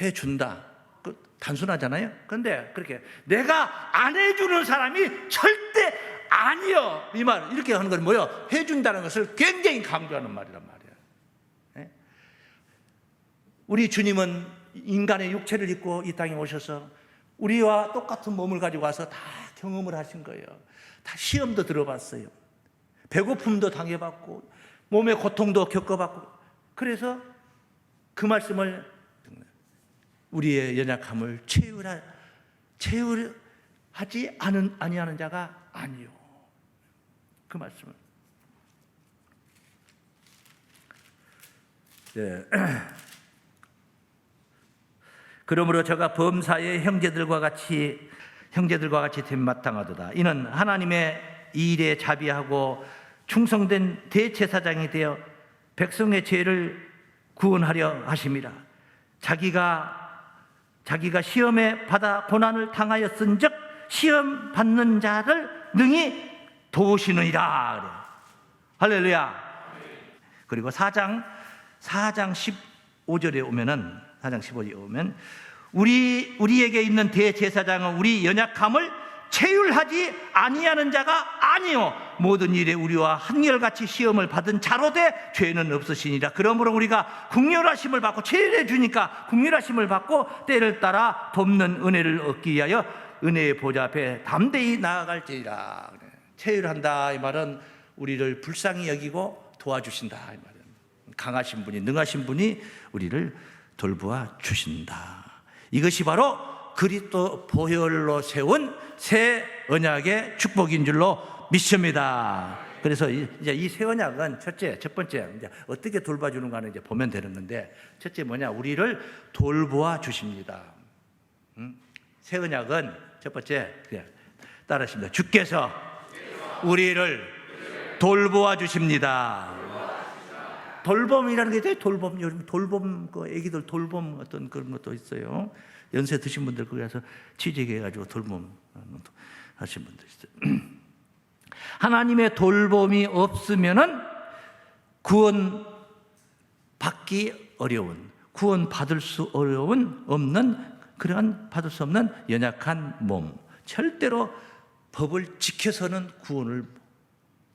해준다. 단순하잖아요. 그런데 그렇게 내가 안 해주는 사람이 절대 아니요. 이 말, 이렇게 하는 건 뭐예요? 해준다는 것을 굉장히 강조하는 말이란 말이에요. 네? 우리 주님은 인간의 육체를 입고 이 땅에 오셔서 우리와 똑같은 몸을 가지고 와서 다 경험을 하신 거예요. 다 시험도 들어봤어요. 배고픔도 당해봤고, 몸의 고통도 겪어봤고, 그래서 그 말씀을 우리의 연약함을 체휼하지 아니하는 자가 아니요. 그 말씀을. 네. 그러므로 저가 범사의 형제들과 같이 됨 마땅하도다. 이는 하나님의 이 일에 자비하고 충성된 대제사장이 되어 백성의 죄를 구원하려 하심이라. 자기가 시험에 받아 고난을 당하였은즉 시험 받는 자를 능히 도우시느니라. 할렐루야. 그리고 4장 15절에 오면은, 4장 15절에 오면 우리에게 있는 대제사장은 우리 연약함을 체휼하지 아니하는 자가 아니요 모든 일에 우리와 한결같이 시험을 받은 자로되 죄는 없으시니라. 그러므로 우리가 긍휼하심을 받고, 체휼해 주니까 긍휼하심을 받고 때를 따라 돕는 은혜를 얻기 위하여 은혜의 보좌 앞에 담대히 나아갈지니라. 체휼한다 이 말은 우리를 불쌍히 여기고 도와주신다 이 말은, 강하신 분이, 능하신 분이 우리를 돌보아 주신다. 이것이 바로 그리스도 보혈로 세운 새 언약의 축복인 줄로 믿습니다. 그래서 이제 이 새 언약은 첫 번째 이제 어떻게 돌봐주는가는 이제 보면 되는 건데, 첫째 뭐냐, 우리를 돌보아 주십니다. 새 언약은 첫 번째 따라하십니다. 주께서 우리를 돌보아 주십니다. 돌봄이라는 게 있어요. 돌봄, 그 애기들 돌봄 어떤 그런 것도 있어요. 연세 드신 분들 거기 가서 취직해가지고 돌봄 하신 분들 있어요. 하나님의 돌봄이 없으면은 구원 받기 어려운, 구원 받을 수 없는 그러한 받을 수 없는 연약한 몸, 절대로 법을 지켜서는 구원을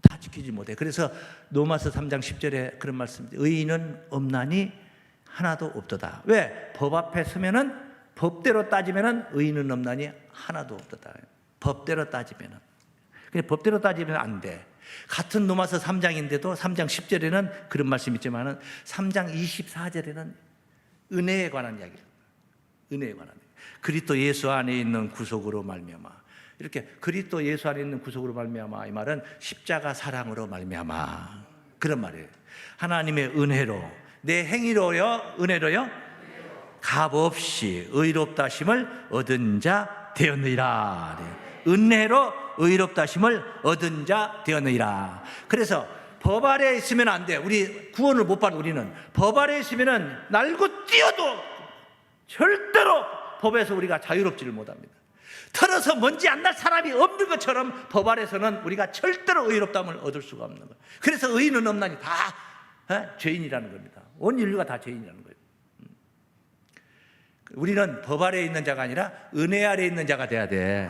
다 지키지 못해. 그래서 로마서 3장 10절에 그런 말씀입니다. 의인은 없나니 하나도 없도다. 왜? 법 앞에 서면은, 법대로 따지면은 의인은 없나니 하나도 없도다. 법대로 따지면은. 그냥 법대로 따지면 안 돼. 같은 로마서 3장인데도 3장 10절에는 그런 말씀이 있지만은 3장 24절에는 은혜에 관한 이야기를. 은혜에 관한. 그리스도 예수 안에 있는 구속으로 말미암아. 이렇게 그리스도 예수 안에 있는 구속으로 말미암아, 이 말은 십자가 사랑으로 말미암아, 그런 말이에요. 하나님의 은혜로, 내 행위로요, 은혜로요, 값없이 의롭다 하심을 얻은 자 되었느니라. 은혜로 의롭다 하심을 얻은 자 되었느니라. 그래서 법 아래에 있으면 안 돼. 우리 구원을 못 받아. 우리는 법 아래에 있으면은 날고 뛰어도 절대로 법에서 우리가 자유롭지를 못합니다. 털어서 먼지 안 날 사람이 없는 것처럼 법 아래서는 우리가 절대로 의롭다함을 얻을 수가 없는 거예요. 그래서 의인은 없나니 다 죄인이라는 겁니다. 온 인류가 다 죄인이라는 거예요. 우리는 법 아래에 있는 자가 아니라 은혜 아래에 있는 자가 돼야 돼.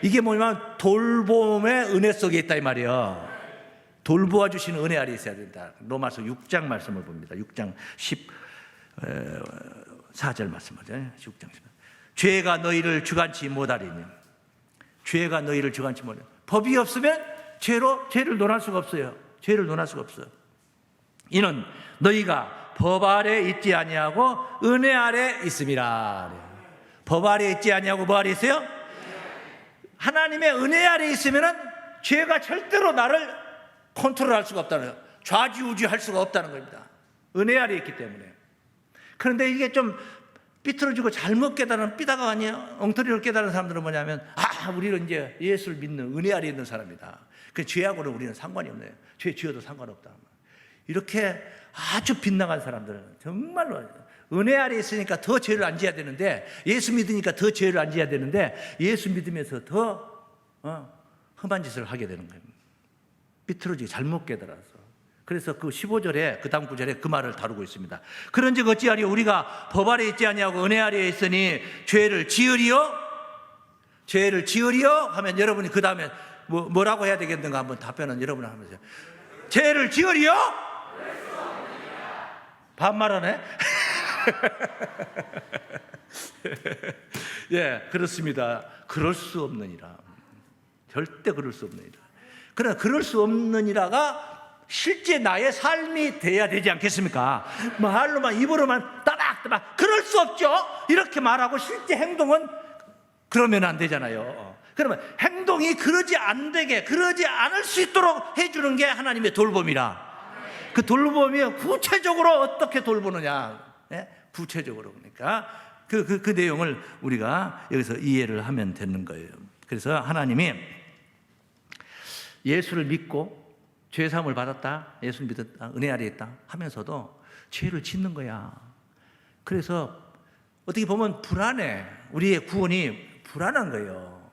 이게 뭐냐면 돌봄의 은혜 속에 있다 이 말이에요. 돌보아 주시는 은혜 아래에 있어야 된다. 로마서 6장 말씀을 봅니다. 6장 14절 말씀하죠. 6장 14절. 죄가 너희를 주관치 못하리니, 죄가 너희를 주관치 못하리니. 법이 없으면 죄를 논할 수가 없어요. 죄를 논할 수가 없어요. 이는 너희가 법 아래 있지 아니하고 은혜 아래 있음이라. 법 아래 있지 아니하고 뭐 아래 있어요? 하나님의 은혜 아래 있으면은 죄가 절대로 나를 컨트롤할 수가 없다는 거예요. 좌지우지할 수가 없다는 겁니다. 은혜 아래 있기 때문에. 그런데 이게 좀 삐뚤어지고 잘못 깨달은, 삐다가 아니에요. 엉터리로 깨달은 사람들은 뭐냐면, 우리는 이제 예수를 믿는 은혜 아래 있는 사람이다. 그 죄하고는 우리는 상관이 없네요. 죄 지어도 상관없다. 이렇게 아주 빗나간 사람들은 정말로 은혜 아래 있으니까 더 죄를 안 지어야 되는데, 예수 믿으니까 더 죄를 안 지어야 되는데, 예수 믿으면서 더 험한 짓을 하게 되는 거예요. 삐뚤어지고 잘못 깨달아서. 그래서 그 15절에 그 다음 구절에 그 말을 다루고 있습니다. 그런즉 어찌하리요? 우리가 법 아래 있지 아니하고 은혜 아래에 있으니 죄를 지으리요? 죄를 지으리요? 하면 여러분이 그 다음에 뭐라고 해야 되겠는가 한번 답변은 여러분 하면서, 죄를 지으리요? 반말하네. 예, 그렇습니다. 그럴 수 없느니라. 절대 그럴 수 없느니라. 그러나 그럴 수 없느니라가 실제 나의 삶이 돼야 되지 않겠습니까? 말로만, 입으로만 따박따박 그럴 수 없죠. 이렇게 말하고 실제 행동은 그러면 안 되잖아요. 그러면 행동이 그러지 않을 수 있도록 해주는 게 하나님의 돌봄이라. 그 돌봄이 구체적으로 어떻게 돌보느냐, 구체적으로. 그러니까 그 내용을 우리가 여기서 이해를 하면 되는 거예요. 그래서 하나님이 예수를 믿고 죄사함을 받았다, 예수를 믿었다, 은혜 아래에 있다 하면서도 죄를 짓는 거야. 그래서 어떻게 보면 불안해. 우리의 구원이 불안한 거예요.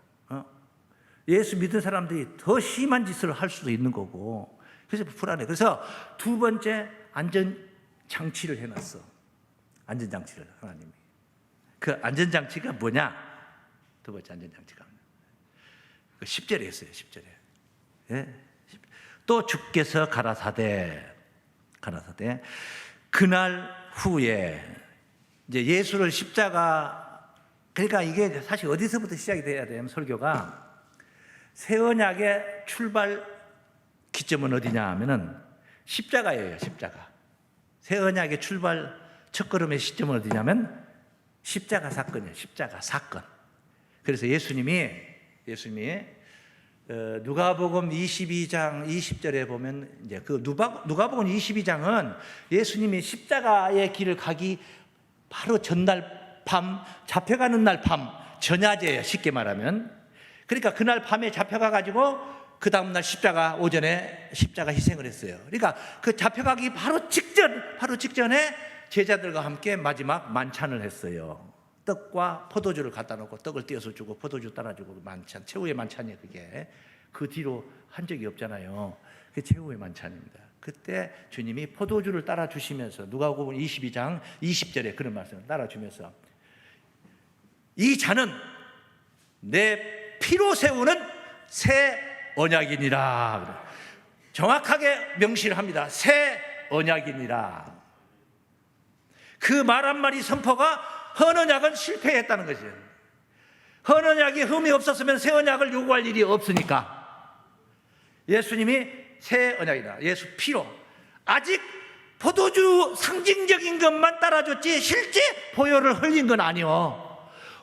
예수 믿은 사람들이 더 심한 짓을 할 수도 있는 거고, 그래서 불안해. 그래서 두 번째 안전장치를 해놨어. 안전장치를 하나님이. 그 안전장치가 뭐냐? 두 번째 안전장치가 10절에 했어요. 10절에. 예? 또 주께서 가라사대 그날 후에 이제 예수를 십자가, 그러니까 이게 사실 어디서부터 시작이 돼야 되냐면, 설교가 새 언약의 출발 기점은 어디냐 하면은 십자가예요. 십자가. 새 언약의 출발 첫걸음의 시점은 어디냐면 십자가 사건이에요. 십자가 사건. 그래서 예수님이 누가복음 22장 20절에 보면 이제 그 누가복음 22장은 예수님이 십자가의 길을 가기 바로 전날 밤, 잡혀가는 날 밤, 전야제예요, 쉽게 말하면. 그러니까 그날 밤에 잡혀가 가지고 그 다음날 오전에 십자가 희생을 했어요. 그러니까 그 잡혀가기 바로 직전에 제자들과 함께 마지막 만찬을 했어요. 떡과 포도주를 갖다 놓고 떡을 띄어서 주고 포도주 따라주고 만찬, 최후의 만찬이에요. 그게 그 뒤로 한 적이 없잖아요. 그게 최후의 만찬입니다. 그때 주님이 포도주를 따라 주시면서 누가복음 22장 20절에 그런 말씀을 따라 주면서 이 잔은 내 피로 세우는 새 언약이니라. 정확하게 명시를 합니다. 새 언약이니라. 그 말 한마디 선포가 헌 언약은 실패했다는 것이에요. 헌 언약이 흠이 없었으면 새 언약을 요구할 일이 없으니까 예수님이 새 언약이다. 예수 피로 아직 포도주 상징적인 것만 따라줬지 실제 보혈을 흘린 건 아니요.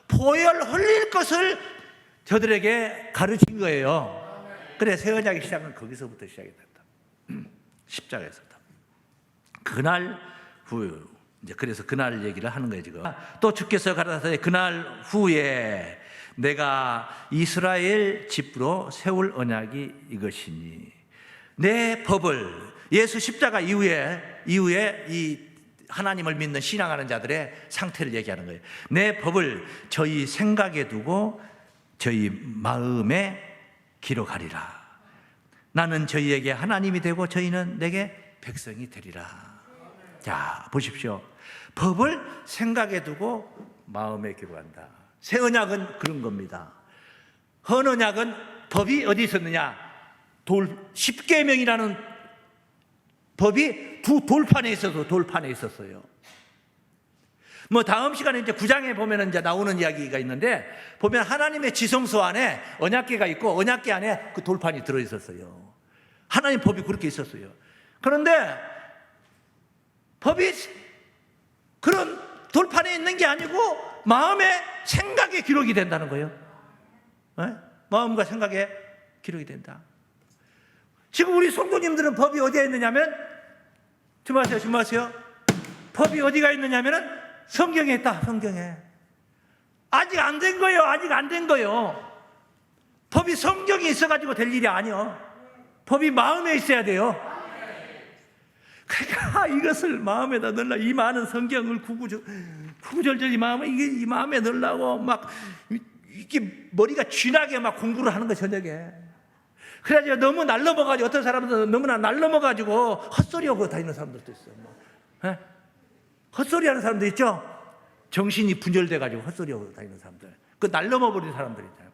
보혈 흘릴 것을 저들에게 가르친 거예요. 그래 새 언약의 시작은 거기서부터 시작이 됐다. 십자가에서부터. 그날 후 이제 그래서 그날 얘기를 하는 거예요 지금. 또 주께서 가라사대 그날 후에 내가 이스라엘 집으로 세울 언약이 이것이니 내 법을 예수 십자가 이후에 이 하나님을 믿는 신앙하는 자들의 상태를 얘기하는 거예요. 내 법을 저희 생각에 두고 저희 마음에 기록하리라. 나는 저희에게 하나님이 되고 저희는 내게 백성이 되리라. 자, 보십시오. 법을 생각에 두고 마음에 기록한다. 새 언약은 그런 겁니다. 헌 언약은 법이 어디 있었느냐? 십계명이라는 법이 두 돌판에 있었어요. 뭐 다음 시간에 이제 9장에 보면 이제 나오는 이야기가 있는데 보면 하나님의 지성소 안에 언약궤가 있고 언약궤 안에 그 돌판이 들어 있었어요. 하나님 법이 그렇게 있었어요. 그런데 법이 그런 돌판에 있는 게 아니고 마음의 생각에 기록이 된다는 거예요. 네? 마음과 생각에 기록이 된다. 지금 우리 성도님들은 법이 어디에 있느냐면 주무하세요. 법이 어디가 있느냐면 성경에 있다. 성경에. 아직 안 된 거예요. 법이 성경에 있어가지고 될 일이 아니요. 법이 마음에 있어야 돼요. 그러니까 이것을 마음에다 넣으려 이 많은 성경을 구구절절 이 마음에 넣으려고 막 이게 머리가 쥐나게 막 공부를 하는 거 저녁에. 그래가지고 너무 날넘어가지고 어떤 사람들은 너무나 날넘어가지고 헛소리하고 다니는 사람들도 있어요. 네? 헛소리하는 사람도 있죠. 정신이 분열돼가지고 헛소리하고 다니는 사람들. 그 날넘어버린 사람들 있잖아요.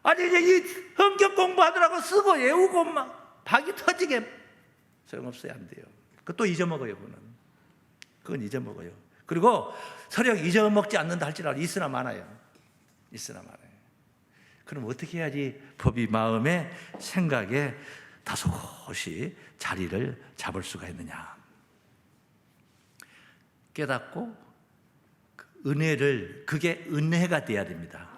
아니 이제 이 성경 공부하더라고 쓰고 외우고 막 박이 터지게 소용없어요. 안 돼요. 그것도 잊어먹어요. 그건 잊어먹어요. 그리고 서력 잊어먹지 않는다 할지라도 있으나 많아요. 그럼 어떻게 해야지 법이 마음에 생각에 다소곳이 자리를 잡을 수가 있느냐. 깨닫고 은혜를, 그게 은혜가 돼야 됩니다.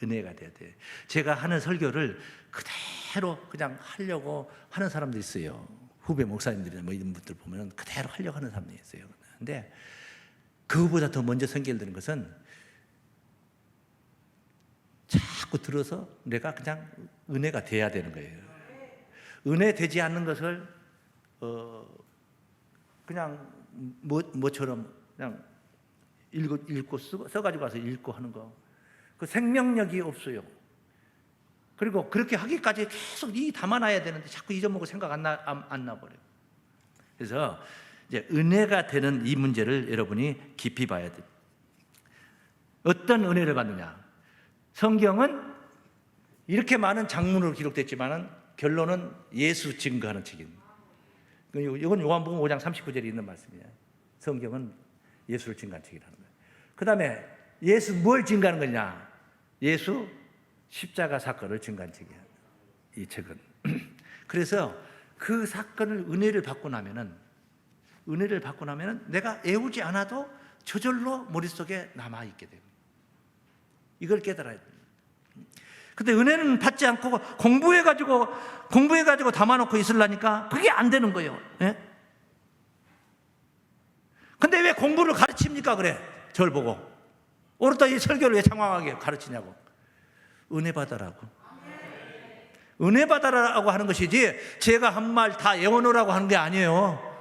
은혜가 돼야 돼요. 제가 하는 설교를 그대로 그냥 하려고 하는 사람들이 있어요. 후배 목사님들이나 뭐 이런 분들 보면 그대로 하려고 하는 사람들이 있어요. 근데 그거보다 더 먼저 생겨드는 것은 자꾸 들어서 내가 그냥 은혜가 돼야 되는 거예요. 은혜 되지 않는 것을 그냥 뭐처럼 그냥 읽고 써가지고 와서 읽고 하는 거, 그 생명력이 없어요. 그리고 그렇게 하기까지 계속 담아놔야 되는데 자꾸 잊어먹고 생각 안 나버려요. 그래서 이제 은혜가 되는 이 문제를 여러분이 깊이 봐야 돼요. 어떤 은혜를 받느냐? 성경은 이렇게 많은 장문으로 기록됐지만은 결론은 예수 증거하는 책입니다. 이건 요한복음 5장 39절에 있는 말씀이에요. 성경은 예수를 증거하는 책이라는 거예요. 그 다음에 예수 뭘 증거하는 거냐? 예수 십자가 사건을 증거한 책이에요. 이 책은. 그래서 그 사건을 은혜를 받고 나면은 내가 애우지 않아도 저절로 머릿속에 남아있게 됩니다. 이걸 깨달아야 됩니다. 근데 은혜는 받지 않고 공부해가지고 담아놓고 있으려니까 그게 안 되는 거예요. 예? 근데 왜 공부를 가르칩니까? 그래, 저를 보고. 오늘도 이 설교를 왜 장황하게 가르치냐고. 은혜 받아라고. 은혜 받아라고 하는 것이지 제가 한 말 다 영원하라고 하는 게 아니에요.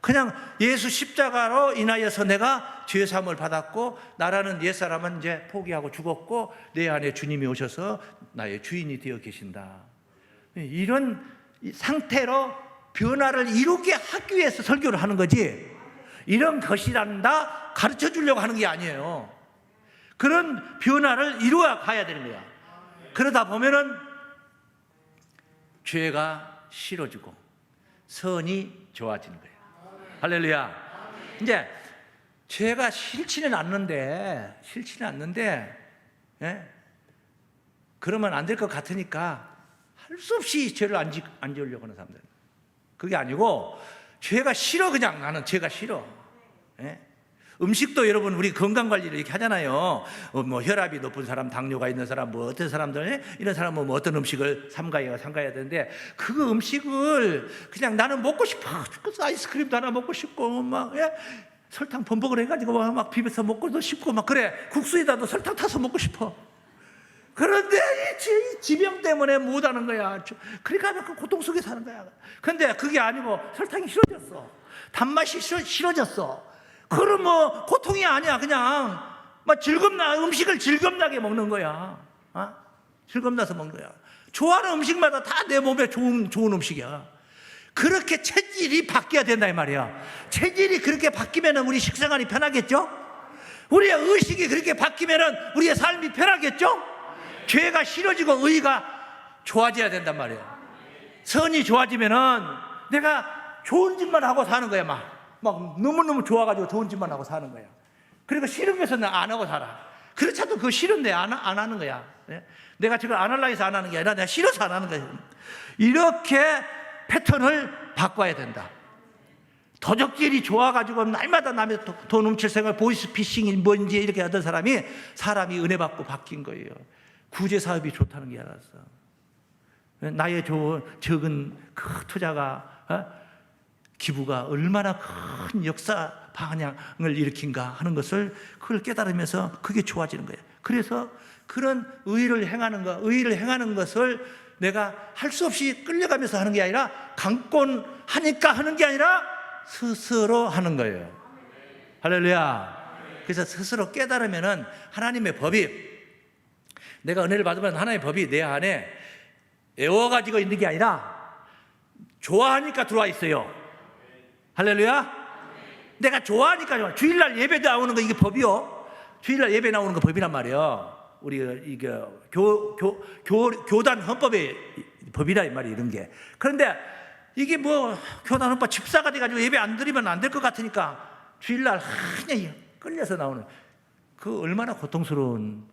그냥 예수 십자가로 인하여서 내가 죄사함을 받았고 나라는 옛사람은 이제 포기하고 죽었고 내 안에 주님이 오셔서 나의 주인이 되어 계신다. 이런 상태로 변화를 이루게 하기 위해서 설교를 하는 거지, 이런 것이란다 가르쳐 주려고 하는 게 아니에요. 그런 변화를 이루어 가야 되는 거야. 그러다 보면은 죄가 싫어지고 선이 좋아지는 거예요. 할렐루야. 이제 죄가 싫지는 않는데 예? 그러면 안 될 것 같으니까 할 수 없이 죄를 안 지으려고 하는 사람들. 그게 아니고 죄가 싫어. 그냥 나는 죄가 싫어. 예? 음식도 여러분 우리 건강관리를 이렇게 하잖아요. 뭐 혈압이 높은 사람, 당뇨가 있는 사람, 뭐 어떤 사람들, 이런 사람은 뭐 어떤 음식을 삼가야 되는데 그 음식을 그냥 나는 먹고 싶어 죽겠어. 아이스크림도 하나 먹고 싶고 막 예? 설탕 범벅을 해가지고 막 비벼서 먹고도 싶고 막 그래. 국수에다도 설탕 타서 먹고 싶어. 그런데 이 지병 때문에 못하는 거야. 그러니까 그 고통 속에 사는 거야. 근데 그게 아니고 설탕이 싫어졌어. 단맛이 싫어졌어. 그럼 뭐 고통이 아니야. 그냥 막 음식을 즐겁나게 먹는 거야. 즐겁나서 먹는 거야. 좋아하는 음식마다 다 내 몸에 좋은 음식이야. 그렇게 체질이 바뀌어야 된다 이 말이야. 체질이 그렇게 바뀌면 우리 식생활이 편하겠죠? 우리의 의식이 그렇게 바뀌면 우리의 삶이 편하겠죠? 죄가 싫어지고 의가 좋아져야 된단 말이야. 선이 좋아지면은 내가 좋은 짓만 하고 사는 거야. 막 너무너무 좋아가지고 좋은 짓만 하고 사는 거야. 그리고 싫은 것은 안 하고 살아. 그렇잖아도 그거 싫은데 안 하는 거야. 내가 지금 안 하려고 해서 안 하는 게 아니라 내가 싫어서 안 하는 거야. 이렇게 패턴을 바꿔야 된다. 도적질이 좋아가지고 날마다 남의 돈 훔칠 생각, 보이스피싱이 뭔지 이렇게 하던 사람이 은혜 받고 바뀐 거예요. 구제사업이 좋다는 게 알았어. 나의 적은 그 투자가 기부가 얼마나 큰 역사 방향을 일으킨가 하는 것을 그걸 깨달으면서 그게 좋아지는 거예요. 그래서 그런 의의를 행하는 것을 내가 할 수 없이 끌려가면서 하는 게 아니라 강권하니까 하는 게 아니라 스스로 하는 거예요. 할렐루야. 그래서 스스로 깨달으면은 하나님의 법이, 내가 은혜를 받으면 하나님의 법이 내 안에 애워가지고 있는 게 아니라 좋아하니까 들어와 있어요. 할렐루야. 내가 좋아하니까 좋아. 주일날 예배 나오는 거 이게 법이요. 주일날 예배 나오는 거 법이란 말이에요. 우리 이게 교단 헌법의 법이라 이 말이 이런 게. 그런데 이게 뭐 교단 헌법 집사가 돼가지고 예배 안 드리면 안 될 것 같으니까 주일날 그냥 끌려서 나오는, 그 얼마나 고통스러운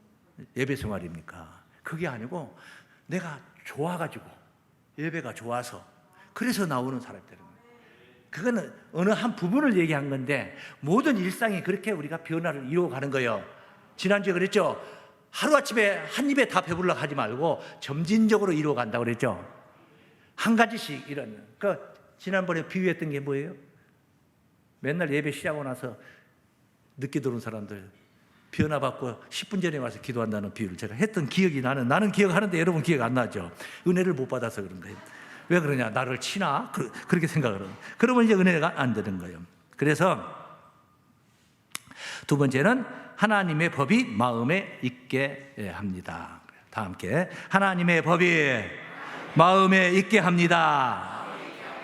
예배 생활입니까? 그게 아니고 내가 좋아가지고 예배가 좋아서 그래서 나오는 사람들은, 그거는 어느 한 부분을 얘기한 건데 모든 일상이 그렇게 우리가 변화를 이루어가는 거예요. 지난주에 그랬죠. 하루아침에 한 입에 다 배부르려고 하지 말고 점진적으로 이루어간다고 그랬죠. 한 가지씩 이런. 지난번에 비유했던 게 뭐예요? 맨날 예배 시작하고 나서 늦게 들어온 사람들 변화받고 10분 전에 와서 기도한다는 비유를 제가 했던 기억이 나는 기억하는데 여러분 기억 안 나죠? 은혜를 못 받아서 그런 거예요. 왜 그러냐? 나를 치나? 그렇게 생각을 해요. 그러면 이제 은혜가 안 되는 거예요. 그래서 두 번째는 하나님의 법이 마음에 있게 합니다. 다 함께 하나님의 법이 마음에 있게 합니다.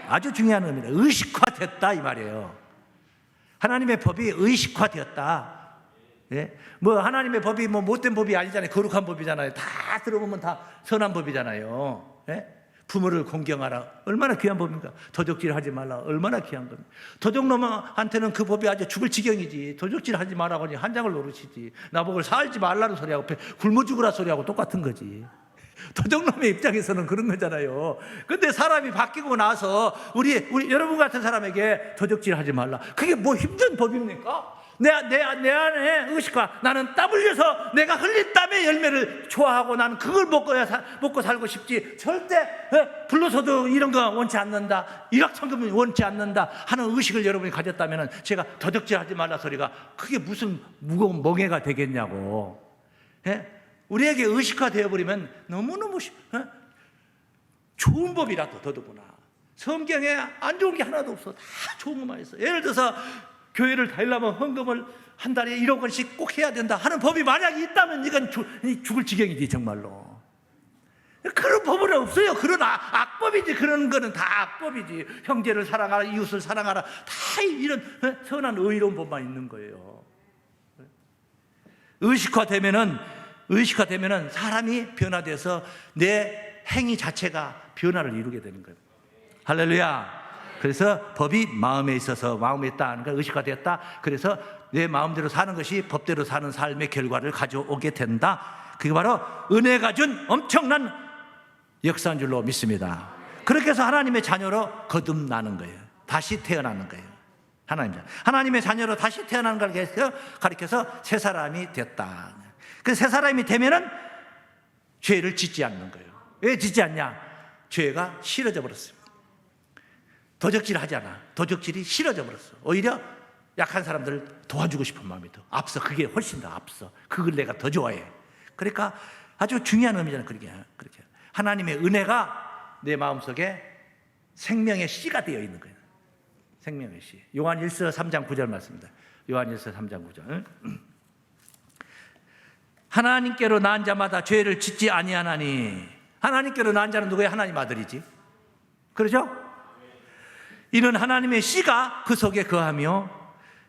아주 중요한 의미입니다. 의식화됐다 이 말이에요. 하나님의 법이 의식화되었다. 예? 뭐 하나님의 법이 뭐 못된 법이 아니잖아요. 거룩한 법이잖아요. 다 들어보면 다 선한 법이잖아요. 예? 부모를 공경하라. 얼마나 귀한 법입니까? 도적질 하지 말라. 얼마나 귀한 겁니까? 도적놈한테는 그 법이 아주 죽을 지경이지. 도적질 하지 말라고 하니 한 장을 노릇이지. 나보고 살지 말라는 소리하고 굶어 죽으라 소리하고 똑같은 거지. 도적놈의 입장에서는 그런 거잖아요. 근데 사람이 바뀌고 나서 우리 여러분 같은 사람에게 도적질 하지 말라. 그게 뭐 힘든 법입니까? 내 안에 의식과 나는 땀 흘려서 내가 흘린 땀의 열매를 좋아하고 나는 그걸 먹고 살고 싶지 절대 불로소득 이런 거 원치 않는다, 일확천금을 원치 않는다 하는 의식을 여러분이 가졌다면 제가 도적질하지 말라 소리가 그게 무슨 무거운 멍해가 되겠냐고. 우리에게 의식화 되어버리면 너무너무 좋은 법이라도 더더구나. 성경에 안 좋은 게 하나도 없어. 다 좋은 것만 있어. 예를 들어서 교회를 다니려면 헌금을 한 달에 1억 원씩 꼭 해야 된다 하는 법이 만약에 있다면 이건 죽을 지경이지 정말로. 그런 법은 없어요. 그런 악법이지. 그런 거는 다 악법이지. 형제를 사랑하라, 이웃을 사랑하라, 다 이런 선한 의로운 법만 있는 거예요. 의식화되면은 사람이 변화돼서 내 행위 자체가 변화를 이루게 되는 거예요. 할렐루야. 그래서 법이 마음에 있어서 마음에 있다는 걸 의식화되었다. 그래서 내 마음대로 사는 것이 법대로 사는 삶의 결과를 가져오게 된다. 그게 바로 은혜가 준 엄청난 역사인 줄로 믿습니다. 그렇게 해서 하나님의 자녀로 거듭나는 거예요. 다시 태어나는 거예요. 하나님의 자녀로 다시 태어나는 걸 가리켜서 새 사람이 됐다. 그 새 사람이 되면은 죄를 짓지 않는 거예요. 왜 짓지 않냐? 죄가 싫어져 버렸어요. 도적질 하지 않아. 도적질이 싫어져 버렸어. 오히려 약한 사람들을 도와주고 싶은 마음이 더 앞서. 그게 훨씬 더 앞서. 그걸 내가 더 좋아해. 그러니까 아주 중요한 의미잖아요. 그렇게 하나님의 은혜가 내 마음속에 생명의 씨가 되어 있는 거예요. 생명의 씨. 요한일서 3장 9절 말씀입니다. 요한일서 3장 9절. 하나님께로 난 자마다 죄를 짓지 아니하나니. 하나님께로 난 자는 누구예요? 하나님 아들이지. 그렇죠? 이는 하나님의 씨가 그 속에 거하며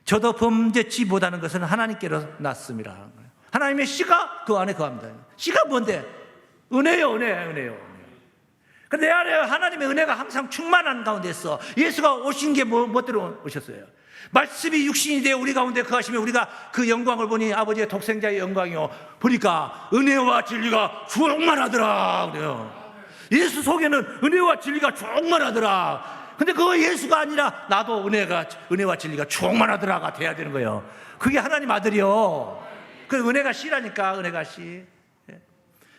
저도 범죄치 못하는 것은 하나님께로 났습니다. 하나님의 씨가 그 안에 거합니다. 씨가 뭔데? 은혜요. 근데 내 안에 하나님의 은혜가 항상 충만한 가운데 있어. 예수가 오신 게 뭐대로 오셨어요? 말씀이 육신이 되어 우리 가운데 거하시며 우리가 그 영광을 보니 아버지의 독생자의 영광이요. 보니까 은혜와 진리가 충만하더라. 그래요. 예수 속에는 은혜와 진리가 충만하더라. 근데 그거 예수가 아니라 나도 은혜와 진리가 충만하더라가 돼야 되는 거예요. 그게 하나님 아들이요. 그 은혜가 씨라니까. 은혜가 씨.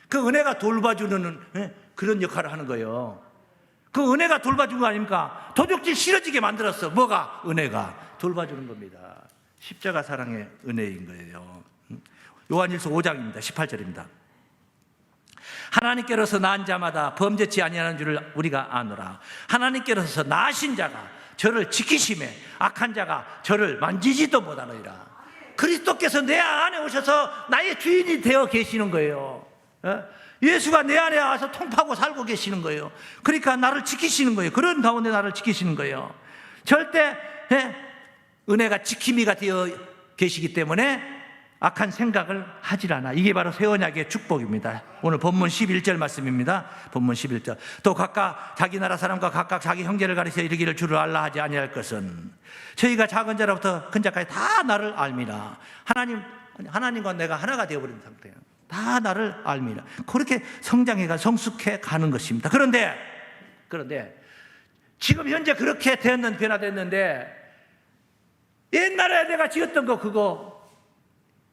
그 은혜가 돌봐주는 그런 역할을 하는 거예요. 그 은혜가 돌봐준 거 아닙니까? 도적질 싫어지게 만들었어. 뭐가? 은혜가 돌봐주는 겁니다. 십자가 사랑의 은혜인 거예요. 요한일서 5장입니다. 18절입니다. 하나님께로서 난 자마다 범죄치 아니하는 줄을 우리가 아노라. 하나님께로서 나신 자가 저를 지키심에 악한 자가 저를 만지지도 못하느니라. 그리스도께서 내 안에 오셔서 나의 주인이 되어 계시는 거예요. 예수가 내 안에 와서 통파하고 살고 계시는 거예요. 그러니까 나를 지키시는 거예요. 그런 가운데 나를 지키시는 거예요. 절대 은혜가 지킴이가 되어 계시기 때문에 악한 생각을 하질 않아. 이게 바로 새 언약의 축복입니다. 오늘 본문 11절 말씀입니다. 본문 11절. 또 각각 자기 나라 사람과 각각 자기 형제를 가리켜 이르기를 주를 알라 하지 아니할 것은 저희가 작은 자로부터 큰 자까지 다 나를 알미라. 하나님과 내가 하나가 되어버린 상태예요. 다 나를 알미라. 그렇게 성장해가 성숙해 가는 것입니다. 그런데 지금 현재 그렇게 변화됐는데 옛날에 내가 지었던 거 그거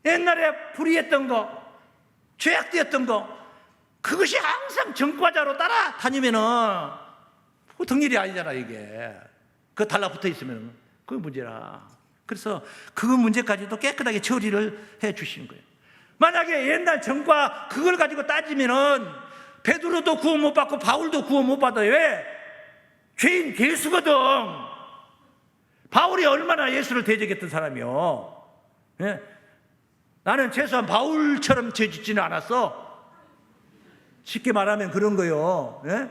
옛날에 불의했던 거, 죄악되었던 거, 그것이 항상 전과자로 따라다니면은 보통 일이 아니잖아, 이게. 그거 달라붙어 있으면 그게 문제라. 그래서 그 문제까지도 깨끗하게 처리를 해 주시는 거예요. 만약에 옛날 전과 그걸 가지고 따지면은 베드로도 구원 못 받고 바울도 구원 못 받아요. 왜? 죄인 괴수거든. 바울이 얼마나 예수를 대적했던 사람이요. 예? 나는 최소한 바울처럼 죄 짓지는 않았어. 쉽게 말하면 그런 거요. 예?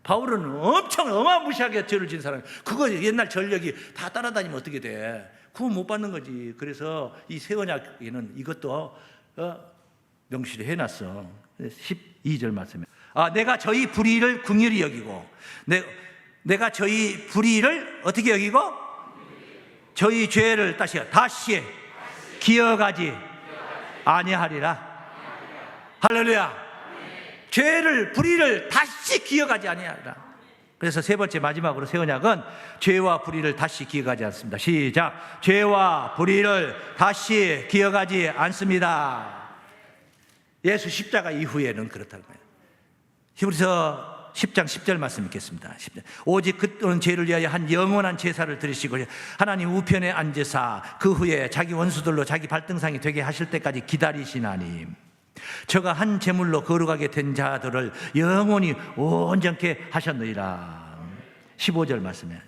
바울은 엄청 어마무시하게 죄를 지은 사람이에요. 그거 옛날 전력이 다 따라다니면 어떻게 돼? 구원 못 받는 거지. 그래서 이 새 언약에는 이것도 명시를 해놨어. 12절 말씀에 내가 저희 불의를 긍휼히 여기고 내가 저희 불의를 어떻게 여기고 저희 죄를 다시 기억하지 아니하리라. 할렐루야. 불의를 다시 기억하지 아니하리라. 그래서 세 번째 마지막으로 새 언약은 죄와 불의를 다시 기억하지 않습니다. 시작. 죄와 불의를 다시 기억하지 않습니다. 예수 십자가 이후에는 그렇다는 거예요. 히브리서 10장 10절 말씀 읽겠습니다. 10절. 오직 그때는 죄를 위하여 한 영원한 제사를 드리시고 하나님 우편에 앉으사 그 후에 자기 원수들로 자기 발등상이 되게 하실 때까지 기다리시나니 저가 한 제물로 거룩하게 된 자들을 영원히 온전케 하셨느니라. 15절 말씀에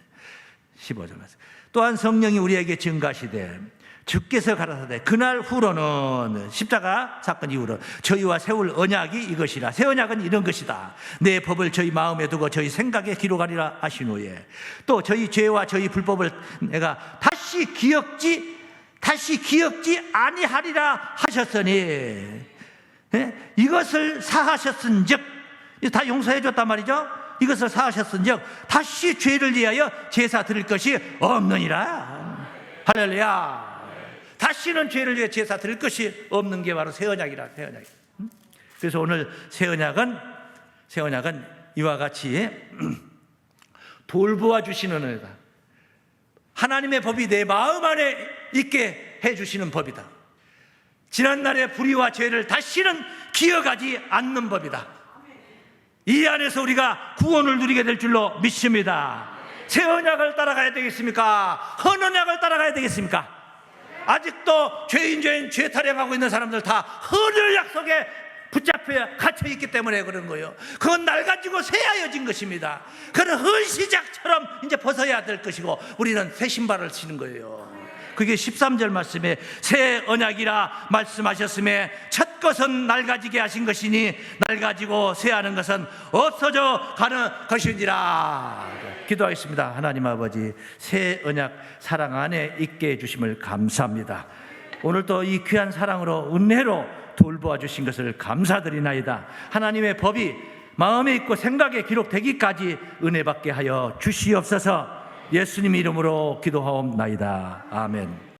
15절 말씀. 또한 성령이 우리에게 증가하시되 주께서 가라사대 그날 후로는 십자가 사건 이후로 저희와 세울 언약이 이것이라. 새 언약은 이런 것이다. 내 법을 저희 마음에 두고 저희 생각에 기록하리라 하신 후에 또 저희 죄와 저희 불법을 내가 다시 기억지 아니하리라 하셨으니 이것을 사하셨은즉 다 용서해 줬단 말이죠. 이것을 사하셨은즉 다시 죄를 위하여 제사 드릴 것이 없느니라. 할렐루야. 다시는 죄를 위해 제사 드릴 것이 없는 게 바로 새 언약이라. 새 언약. 그래서 오늘 새 언약은 이와 같이 돌보아 주시는 은혜다. 하나님의 법이 내 마음 안에 있게 해 주시는 법이다. 지난날의 불의와 죄를 다시는 기억하지 않는 법이다. 이 안에서 우리가 구원을 누리게 될 줄로 믿습니다. 새 언약을 따라가야 되겠습니까? 헌 언약을 따라가야 되겠습니까? 아직도 죄 타령하고 있는 사람들 다 헌을 약속에 붙잡혀 갇혀 있기 때문에 그런 거예요. 그건 날 가지고 새하여진 것입니다. 그런 헌 시작처럼 이제 벗어야 될 것이고 우리는 새 신발을 신는 거예요. 그게 13절 말씀에 새 언약이라 말씀하셨음에 첫 것은 낡아지게 하신 것이니 낡아지고 새하는 것은 없어져 가는 것이니라. 기도하겠습니다. 하나님 아버지, 새 언약 사랑 안에 있게 해주심을 감사합니다. 오늘도 이 귀한 사랑으로 은혜로 돌보아 주신 것을 감사드리나이다. 하나님의 법이 마음에 있고 생각에 기록되기까지 은혜 받게 하여 주시옵소서. 예수님 이름으로 기도하옵나이다. 아멘.